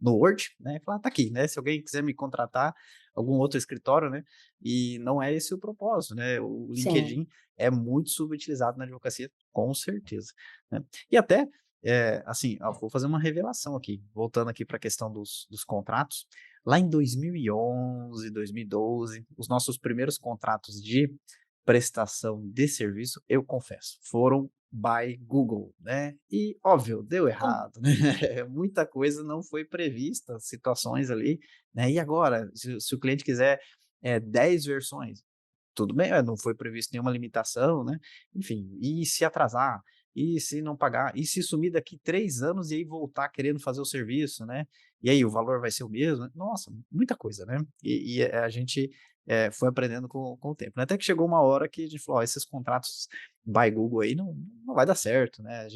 no Word, né, e falou: "Ah, tá aqui, né, se alguém quiser me contratar, algum outro escritório", né, e não é esse o propósito, né. O Sim. LinkedIn é muito subutilizado na advocacia, com certeza, né. E até, assim, ó, vou fazer uma revelação aqui, voltando aqui para a questão dos contratos. Lá em 2011, 2012, os nossos primeiros contratos de prestação de serviço, eu confesso, foram by Google, né. E óbvio, deu Bom, errado, né, muita coisa não foi prevista, situações ali, né. E agora, se o cliente quiser, 10 versões, tudo bem, não foi previsto nenhuma limitação, né, enfim, e se atrasar? E se não pagar? E se sumir daqui 3 anos e aí voltar querendo fazer o serviço, né, e aí o valor vai ser o mesmo? Nossa, muita coisa, né, e a gente, foi aprendendo com o tempo, né, até que chegou uma hora que a gente falou: "Ó, esses contratos by Google aí não vai dar certo", né,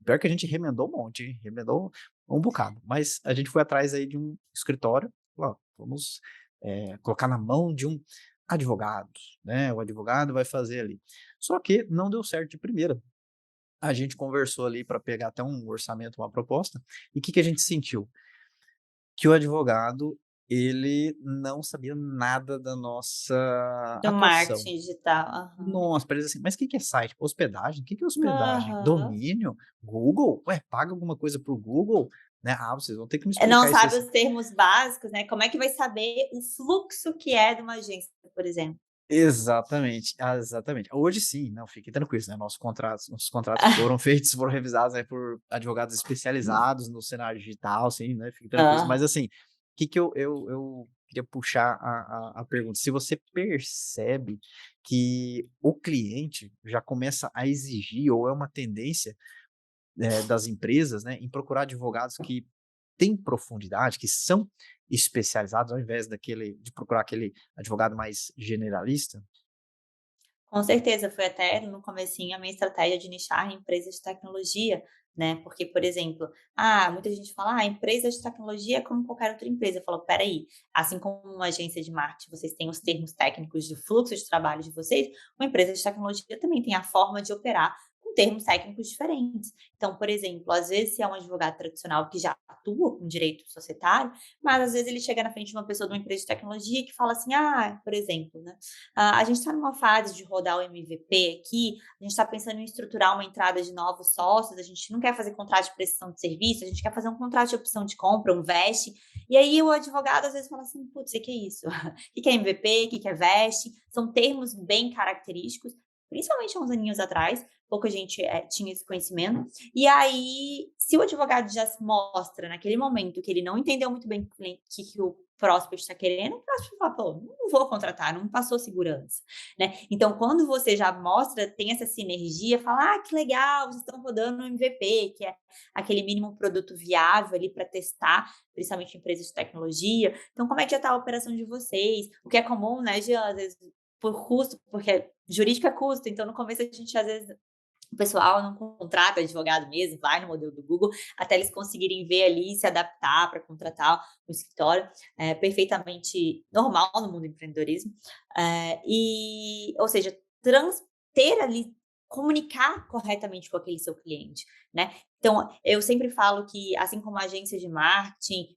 pior que a gente remendou um monte, hein, remendou um bocado, mas a gente foi atrás aí de um escritório, falou: "Ó, vamos, colocar na mão de um advogado, né, o advogado vai fazer ali". Só que não deu certo de primeira. A gente conversou ali para pegar até um orçamento, uma proposta, e o que que a gente sentiu? Que o advogado, ele não sabia nada da nossa do atuação. marketing digital. Aham. Nossa, para eles assim: "Mas o que que é site? Hospedagem? O que que é hospedagem? Aham. Domínio? Google? Ué, paga alguma coisa para o Google? Né, vocês vão ter que me Não explicar isso aí". sabe os termos básicos, né, como é que vai saber o fluxo que é de uma agência, por exemplo. Exatamente, exatamente. Hoje sim, não, fiquem tranquilos, né, nossos contratos foram feitos, foram revisados, né, por advogados especializados no cenário digital, sim, né, fiquem tranquilos. Mas Aham. assim, o que que eu queria puxar a pergunta. Se você percebe que o cliente já começa a exigir, ou é uma tendência, das empresas, né, em procurar advogados que têm profundidade, que são especializados, ao invés de procurar aquele advogado mais generalista? Com certeza, foi até no comecinho a minha estratégia de nichar em empresas de tecnologia, né, porque, por exemplo, muita gente fala: empresa de tecnologia é como qualquer outra empresa". Eu falo: "Espera aí, assim como uma agência de marketing, vocês têm os termos técnicos do fluxo de trabalho de vocês, uma empresa de tecnologia também tem a forma de operar com termos técnicos diferentes". Então, por exemplo, às vezes, se é um advogado tradicional que já atua com direito societário, mas às vezes ele chega na frente de uma pessoa de uma empresa de tecnologia que fala assim: por exemplo, né, a gente está numa fase de rodar o MVP aqui, a gente está pensando em estruturar uma entrada de novos sócios, a gente não quer fazer contrato de prestação de serviço, a gente quer fazer um contrato de opção de compra, um VEST, e aí o advogado às vezes fala assim, putz, o que é isso? O que é MVP, o que é VEST? São termos bem característicos, principalmente há uns aninhos atrás, pouca gente tinha esse conhecimento, e aí, se o advogado já se mostra naquele momento que ele não entendeu muito bem que o prospect está querendo, o prospect fala, pô, não vou contratar, não me passou segurança, né? Então, quando você já mostra, tem essa sinergia, fala, que legal, vocês estão rodando no MVP, que é aquele mínimo produto viável ali para testar, principalmente em empresas de tecnologia. Então, como é que já está a operação de vocês? O que é comum, né, Jean, às vezes, por custo, porque jurídico é custo, então no começo a gente às vezes o pessoal não contrata advogado mesmo, vai no modelo do Google, até eles conseguirem ver ali e se adaptar para contratar um escritório, perfeitamente normal no mundo do empreendedorismo. Ou seja, ter ali, comunicar corretamente com aquele seu cliente, né? Então, eu sempre falo que, assim como a agência de marketing,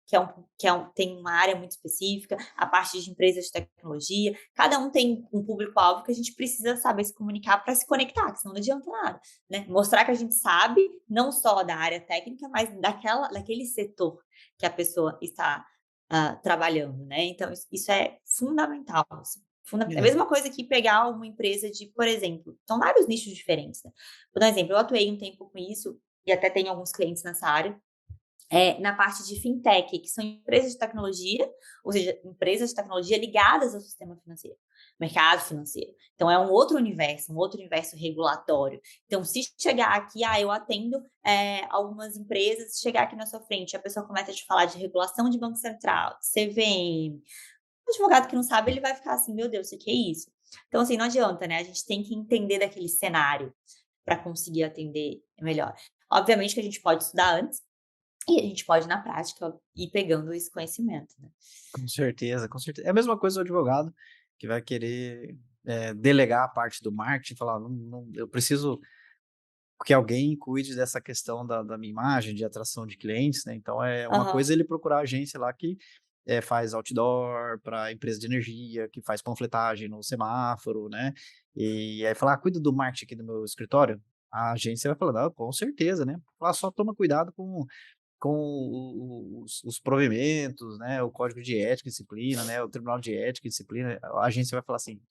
tem uma área muito específica, a parte de empresas de tecnologia, cada um tem um público-alvo que a gente precisa saber se comunicar para se conectar, que senão não adianta nada, né? Mostrar que a gente sabe, não só da área técnica, mas daquele setor que a pessoa está trabalhando, né? Então, isso é fundamental, assim. É a É. mesma coisa que pegar uma empresa de, por exemplo, são vários nichos diferentes, né? Vou dar um exemplo, eu atuei um tempo com isso, e até tenho alguns clientes nessa área, na parte de fintech, que são empresas de tecnologia, ou seja, empresas de tecnologia ligadas ao sistema financeiro, mercado financeiro. Então, é um outro universo regulatório. Então, se chegar aqui, eu atendo algumas empresas, se chegar aqui na sua frente, a pessoa começa a te falar de regulação de Banco Central, CVM, o advogado que não sabe, ele vai ficar assim, meu Deus, o que é isso? Então, assim, não adianta, né? A gente tem que entender daquele cenário para conseguir atender melhor. Obviamente que a gente pode estudar antes, e a gente pode, na prática, ir pegando esse conhecimento, né. Com certeza, com certeza. É a mesma coisa do advogado que vai querer, delegar a parte do marketing, falar: "Não, eu preciso que alguém cuide dessa questão da minha imagem, de atração de clientes", né, então é uma Aham. coisa ele procurar a agência lá que, faz outdoor para empresa de energia, que faz panfletagem no semáforo, né, e aí falar: "Cuida do marketing aqui do meu escritório", a agência vai falar: "Não, com certeza", né, falar: "Só toma cuidado com os provimentos, né, o código de ética e disciplina, né, o tribunal de ética e disciplina", a agência vai falar assim: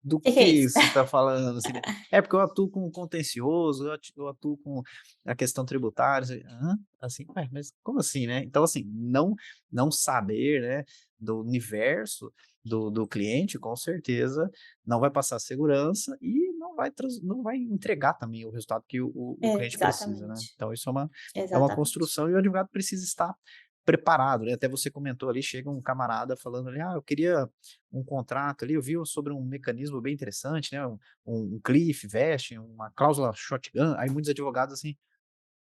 do Que é que isso? você está falando?", assim, né. "É porque eu atuo com contencioso, eu atuo com a questão tributária", assim, "hã?", assim, "Ué, mas como assim, né?". Então, assim, não saber, né, do universo do cliente, com certeza não vai passar segurança e não vai entregar também o resultado que o cliente precisa, né. Exatamente, Então isso é uma exatamente. construção e o advogado precisa estar preparado, né. Até você comentou ali, chega um camarada falando ali: "Eu queria um contrato ali, eu vi sobre um mecanismo bem interessante, né, um cliff vest, uma cláusula shotgun", aí muitos advogados, assim,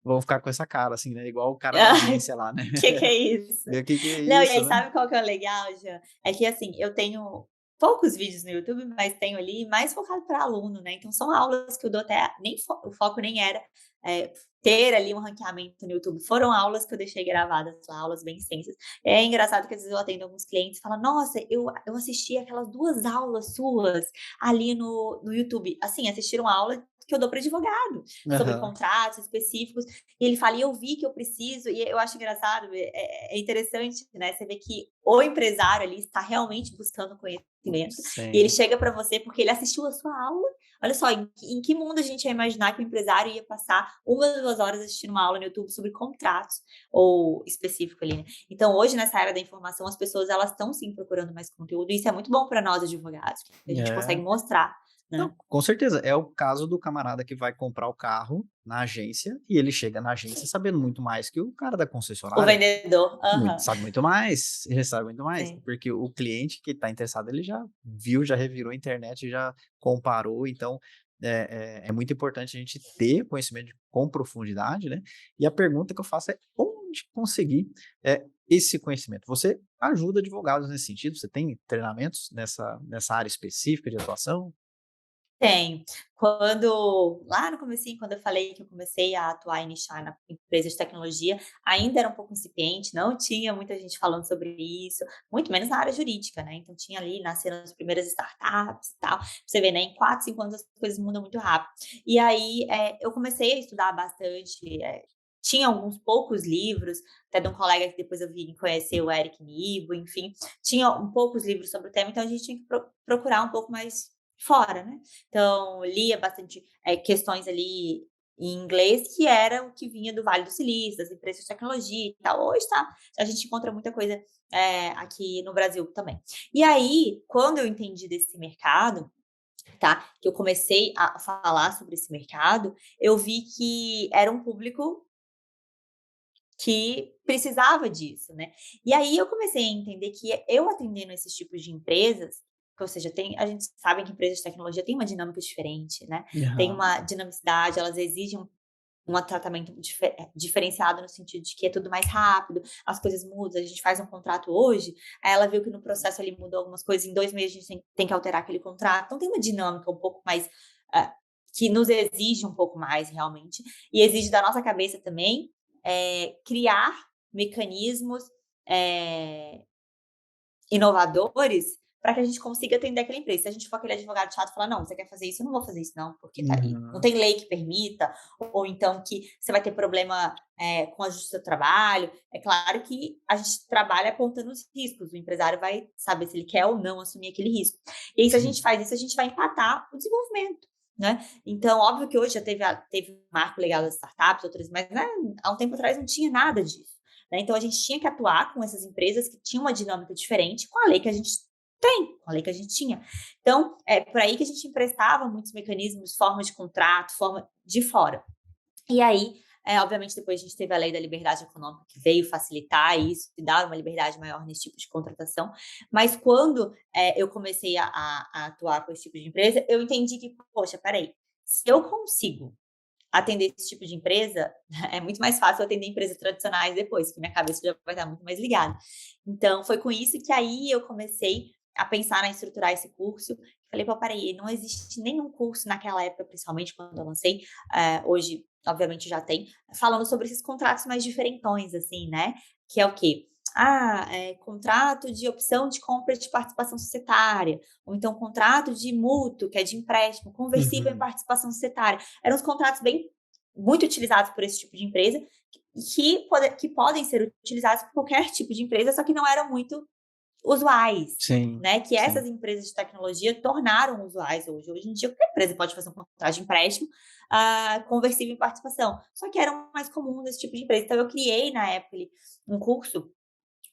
vão ficar com essa cara, assim, né, igual o cara da agência lá, né. Que é isso? E o que é Não, e isso, aí né. sabe qual que é o legal, Jean? É que, assim, eu tenho poucos vídeos no YouTube, mas tenho ali mais focado para aluno, né, então são aulas que eu dou até nem o foco nem era, ter ali um ranqueamento no YouTube, foram aulas que eu deixei gravadas lá, aulas bem extensas. É engraçado que às vezes eu atendo alguns clientes e falam: "Nossa, eu assisti aquelas 2 aulas suas ali no YouTube", assim, assistiram a aula que eu dou para advogado, sobre Aham. contratos específicos, e ele fala: "E eu vi que eu preciso", e eu acho engraçado, é interessante, né, você vê que o empresário ali está realmente buscando conhecimento, e ele Sim. chega para você porque ele assistiu a sua aula. Olha só, em que mundo a gente ia imaginar que o empresário ia passar 1, 2 horas assistindo uma aula no YouTube sobre contratos, ou específico ali, né. Então hoje nessa era da informação as pessoas elas estão sim procurando mais conteúdo e isso é muito bom para nós advogados, porque a gente É. consegue mostrar, né. Não, com certeza. É o caso do camarada que vai comprar o carro na agência e ele chega na agência sabendo muito mais que o cara da O concessionária. vendedor. Muito, Aham. sabe muito mais, ele sabe muito mais, Sim. porque o cliente que está interessado, ele já viu, já revirou a internet, já comparou, então é muito importante a gente ter conhecimento com profundidade, né? E a pergunta que eu faço é onde conseguir esse conhecimento? Você ajuda advogados nesse sentido? Você tem treinamentos nessa área específica de atuação? Tem. Quando lá no comecinho, quando eu falei que eu comecei a atuar e nichar na empresa de tecnologia, ainda era um pouco incipiente, não tinha muita gente falando sobre isso, muito menos na área jurídica, né, então tinha ali nascendo as primeiras startups e tal. Você vê, né, em 4, 5 anos as coisas mudam muito rápido. E aí, eu comecei a estudar bastante, tinha alguns poucos livros, até de um colega que depois eu vim conhecer, o Eric Nibo, enfim, tinha poucos livros sobre o tema, então a gente tinha que procurar um pouco mais fora, né. Então, lia bastante, questões ali em inglês, que era o que vinha do Vale do Silício, das empresas de tecnologia e tal. Hoje tá, a gente encontra muita coisa, aqui no Brasil também. E aí, quando eu entendi desse mercado, tá, que eu comecei a falar sobre esse mercado, eu vi que era um público que precisava disso, né. E aí eu comecei a entender que eu atendendo esses tipos de empresas, que ou seja, a gente sabe que empresas de tecnologia têm uma dinâmica diferente, né, tem Aham. uma dinamicidade, elas exigem um tratamento diferenciado no sentido de que é tudo mais rápido, as coisas mudam, a gente faz um contrato hoje, aí ela viu que no processo ali mudou algumas coisas, em 2 meses a gente tem que alterar aquele contrato, então tem uma dinâmica um pouco mais, ah, que nos exige um pouco mais realmente, e exige da nossa cabeça também, criar mecanismos, eh, inovadores para que a gente consiga atender aquela empresa. Se a gente for aquele advogado chato e falar: "Não, você quer fazer isso? Eu não vou fazer isso não, porque tá aí, não Uhum. tem lei que permita", ou então que você vai ter problema, com a justiça do trabalho. É claro que a gente trabalha apontando os riscos, o empresário vai saber se ele quer ou não assumir aquele risco. E aí se a gente Sim. faz isso, a gente vai empatar o desenvolvimento, né. Então óbvio que hoje já teve o marco legal das startups, outras, mas, né, há um tempo atrás não tinha nada disso, né. Então a gente tinha que atuar com essas empresas que tinham uma dinâmica diferente com a lei que a gente tem, com a lei que a gente tinha. Então, é por aí que a gente emprestava muitos mecanismos, forma de contrato, forma de fora. E aí, obviamente, depois a gente teve a lei da liberdade econômica, que veio facilitar isso e dar uma liberdade maior nesse tipo de contratação. Mas quando eu comecei a atuar com esse tipo de empresa, eu entendi que, poxa, peraí, se eu consigo atender esse tipo de empresa, é muito mais fácil eu atender empresas tradicionais depois, que minha cabeça já vai estar muito mais ligada. Então, foi com isso que aí eu comecei a pensar em estruturar esse curso. Falei: "Pô, espera não existe nenhum curso naquela época, principalmente quando eu lancei, hoje obviamente já tem, falando sobre esses contratos mais diferentões, assim, né, que é o quê? Contrato de opção de compra de participação societária, ou então contrato de mútuo, que é de empréstimo, conversível em Uhum. participação societária. Eram os contratos bem muito utilizados por esse tipo de empresa, que podem ser utilizados por qualquer tipo de empresa, só que não eram muito usuais, Sim, né, que sim. essas empresas de tecnologia tornaram usuais hoje. Hoje em dia qualquer empresa pode fazer um contrato de empréstimo, conversível em participação, só que eram mais comuns esse tipo de empresa. Então eu criei na época ali um curso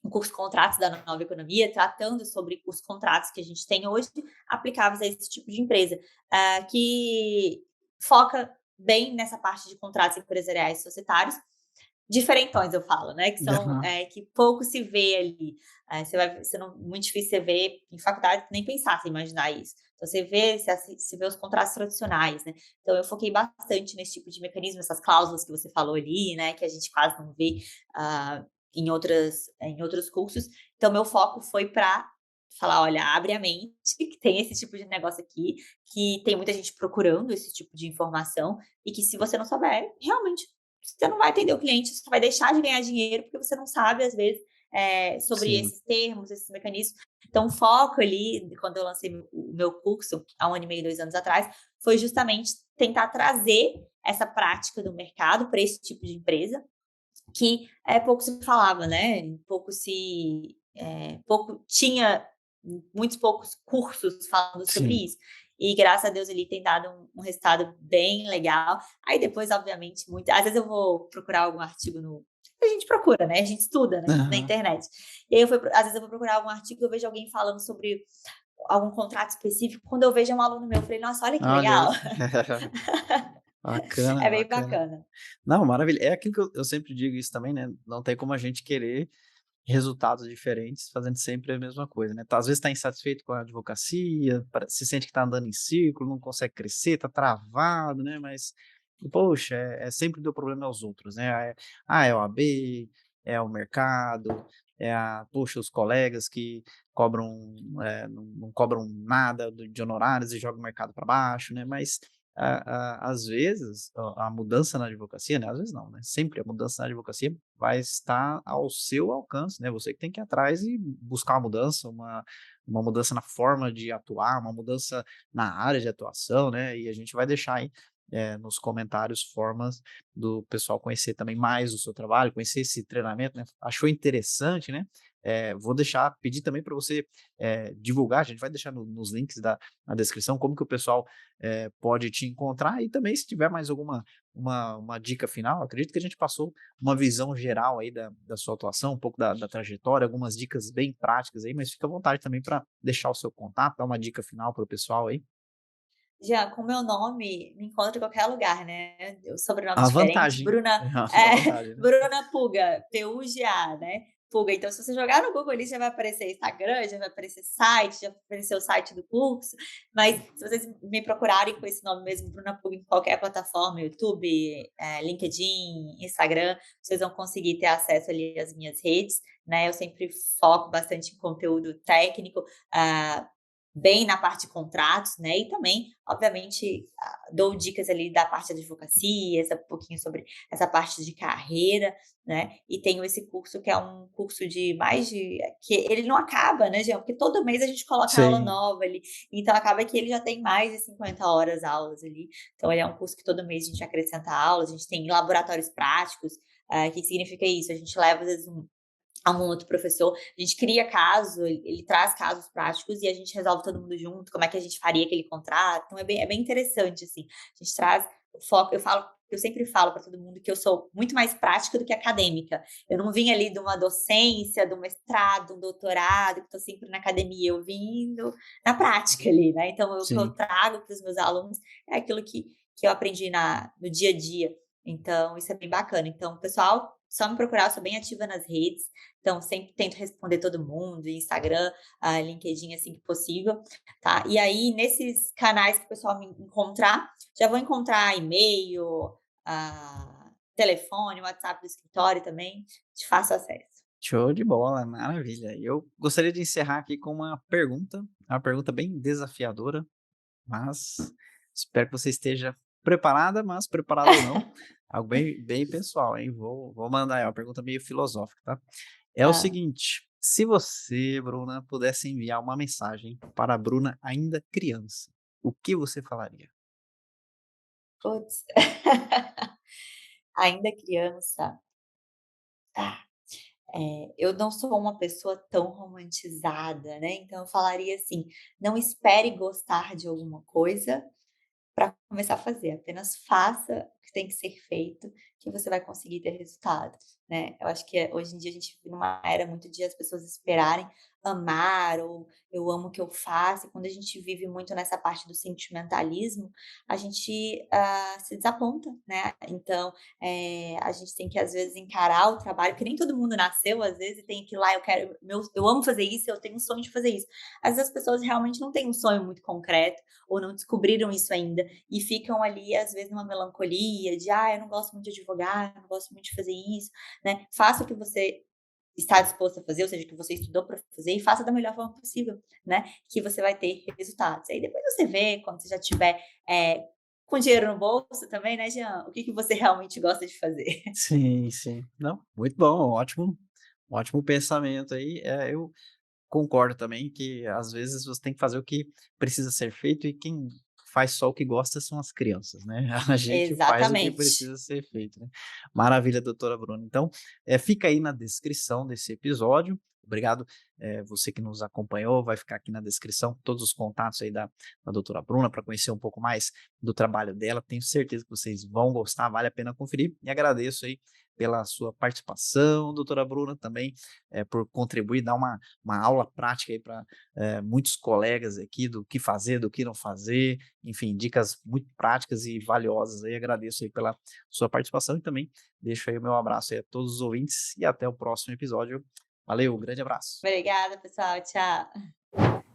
um curso Contratos da Nova Economia, tratando sobre os contratos que a gente tem hoje, aplicáveis a esse tipo de empresa, que foca bem nessa parte de contratos empresariais societários, diferentões eu falo, né, que são, Aham. que pouco se vê ali. Você não muito difícil você ver em faculdade, nem pensar, você imaginar isso. Então você vê os contratos tradicionais, né. Então eu foquei bastante nesse tipo de mecanismo, essas cláusulas que você falou ali, né, que a gente quase não vê, em outros cursos. Então meu foco foi para falar: "Olha, abre a mente que tem esse tipo de negócio aqui, que tem muita gente procurando esse tipo de informação, e que se você não souber, realmente você não vai atender o cliente, você vai deixar de ganhar dinheiro, porque você não sabe, às vezes, sobre sim, esses termos, esses mecanismos. Então, o foco ali, quando eu lancei o meu curso, há 1 ano e meio, 2 anos atrás, foi justamente tentar trazer essa prática do mercado para esse tipo de empresa, que pouco se falava, né, pouco tinha muitos poucos cursos falando sobre sim. isso. E graças a Deus ele tem dado um resultado bem legal. Aí depois, obviamente, às vezes eu vou procurar algum artigo no a gente procura, né, a gente estuda, né, na Aham. internet. E aí às vezes eu vou procurar algum artigo, eu vejo alguém falando sobre algum contrato específico, quando eu vejo é um aluno meu, eu falei: "Nossa, olha que Olha aí. legal". Bacana, É bem bacana. bacana. Não, maravilha. É aquilo que eu sempre digo isso também, né, não tem como a gente querer resultados diferentes fazendo sempre a mesma coisa, né. Às vezes tá insatisfeito com a advocacia, se sente que tá andando em círculo, não consegue crescer, tá travado, né, mas, poxa, sempre deu problema aos outros, né. É a OAB, é o mercado, poxa, os colegas que cobram, não cobram nada de honorários e jogam o mercado para baixo, né, mas às vezes, a mudança na advocacia, né, às vezes não, né, sempre a mudança na advocacia vai estar ao seu alcance, né, você que tem que ir atrás e buscar uma mudança, uma mudança na forma de atuar, uma mudança na área de atuação, né, e a gente vai deixar aí, nos comentários formas do pessoal conhecer também mais o seu trabalho, conhecer esse treinamento, né, achou interessante, né, vou pedir também para você, divulgar, a gente vai deixar nos links na descrição como que o pessoal pode te encontrar e também se tiver mais alguma uma dica final, acredito que a gente passou uma visão geral aí da sua atuação, um pouco da trajetória, algumas dicas bem práticas aí, mas fica à vontade também para deixar o seu contato, dar uma dica final para o pessoal aí. Já, com o meu nome, me encontra em qualquer lugar, né, o sobrenome À diferente, vantagem, Bruna à vontade, né. Bruna Puga, Puga, né, Puga. Então se você jogar no Google ali, já vai aparecer Instagram, já vai aparecer site, já vai aparecer o site do curso, mas se vocês me procurarem com esse nome mesmo, Bruna Puga, em qualquer plataforma, YouTube, LinkedIn, Instagram, vocês vão conseguir ter acesso ali às minhas redes, né, eu sempre foco bastante em conteúdo técnico, ah, bem na parte de contratos, né, e também, obviamente, dou dicas ali da parte da advocacia, um pouquinho sobre essa parte de carreira, né, e tenho esse curso que é um curso de mais de que ele não acaba, né, Jean, porque todo mês a gente coloca aula Sei, nova ali, então acaba que ele já tem mais de 50 horas aulas ali, então ele é um curso que todo mês a gente acrescenta aulas, a gente tem laboratórios práticos, que significa isso? A gente leva às vezes algum outro professor, a gente cria caso, ele traz casos práticos e a gente resolve todo mundo junto, como é que a gente faria aquele contrato, então é bem interessante, assim, a gente traz o foco, eu sempre falo para todo mundo que eu sou muito mais prática do que acadêmica, eu não vim ali de uma docência, de um mestrado, um doutorado, que estou sempre na academia, eu vim na prática ali, né, então o que eu sim. trago para os meus alunos é aquilo que eu aprendi no dia a dia, então isso é bem bacana, então pessoal, só me procurar, eu sou bem ativa nas redes, então, sempre tento responder todo mundo, Instagram, LinkedIn, assim que possível, tá? E aí, nesses canais que o pessoal me encontrar, já vão encontrar e-mail, telefone, WhatsApp do escritório também, de fácil acesso. Show de bola, maravilha. Eu gostaria de encerrar aqui com uma pergunta bem desafiadora, mas espero que você esteja preparada, mas preparada ou não, algo bem pessoal, hein. Vou mandar, é uma pergunta meio filosófica, tá. É o Ah, seguinte, se você, Bruna, pudesse enviar uma mensagem para a Bruna ainda criança, o que você falaria? puts. Ainda criança, ah, eu não sou uma pessoa tão romantizada, né, então eu falaria assim: "Não espere gostar de alguma coisa para começar a fazer, apenas faça o que tem que ser feito, que você vai conseguir ter resultado, né. Eu acho que, hoje em dia a gente vive numa era muito de as pessoas esperarem amar ou eu amo o que eu faço, e quando a gente vive muito nessa parte do sentimentalismo, a gente, se desaponta, né. Então, a gente tem que às vezes encarar o trabalho, porque nem todo mundo nasceu às vezes e tem que ir lá, eu amo fazer isso, eu tenho um sonho de fazer isso. Às vezes as pessoas realmente não têm um sonho muito concreto, ou não descobriram isso ainda, e ficam ali, às vezes, numa melancolia de: "Ah, eu não gosto muito de advogar, eu não gosto muito de fazer isso", né. Faça o que você está disposto a fazer, ou seja, o que você estudou para fazer e faça da melhor forma possível, né, que você vai ter resultados. Aí depois você vê, quando você já tiver, com dinheiro no bolso também, né, Jean, o que que você realmente gosta de fazer. Sim, sim. Não, muito bom, ótimo Ótimo pensamento aí. Eu concordo também que às vezes você tem que fazer o que precisa ser feito e quem faz só o que gosta são as crianças, né? A gente faz o que Exatamente. precisa ser feito, né? Maravilha, doutora Bruna. Então, fica aí na descrição desse episódio. Obrigado, você que nos acompanhou, vai ficar aqui na descrição todos os contatos aí da doutora Bruna para conhecer um pouco mais do trabalho dela. Tenho certeza que vocês vão gostar, vale a pena conferir. E agradeço aí pela sua participação, doutora Bruna, também por contribuir, dar uma aula prática aí para muitos colegas aqui do que fazer, do que não fazer, enfim, dicas muito práticas e valiosas aí. Agradeço aí pela sua participação e também deixo aí o meu abraço aí a todos os ouvintes e até o próximo episódio. Valeu, grande abraço. Obrigada, pessoal. Tchau.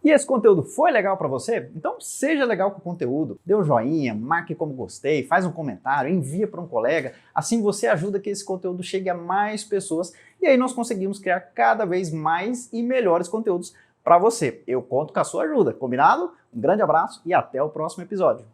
E esse conteúdo foi legal para você? Então seja legal com o conteúdo, dê um joinha, marque como gostei, faz um comentário, envia para um colega, assim você ajuda que esse conteúdo chegue a mais pessoas e aí nós conseguimos criar cada vez mais e melhores conteúdos para você. Eu conto com a sua ajuda, combinado? Um grande abraço e até o próximo episódio.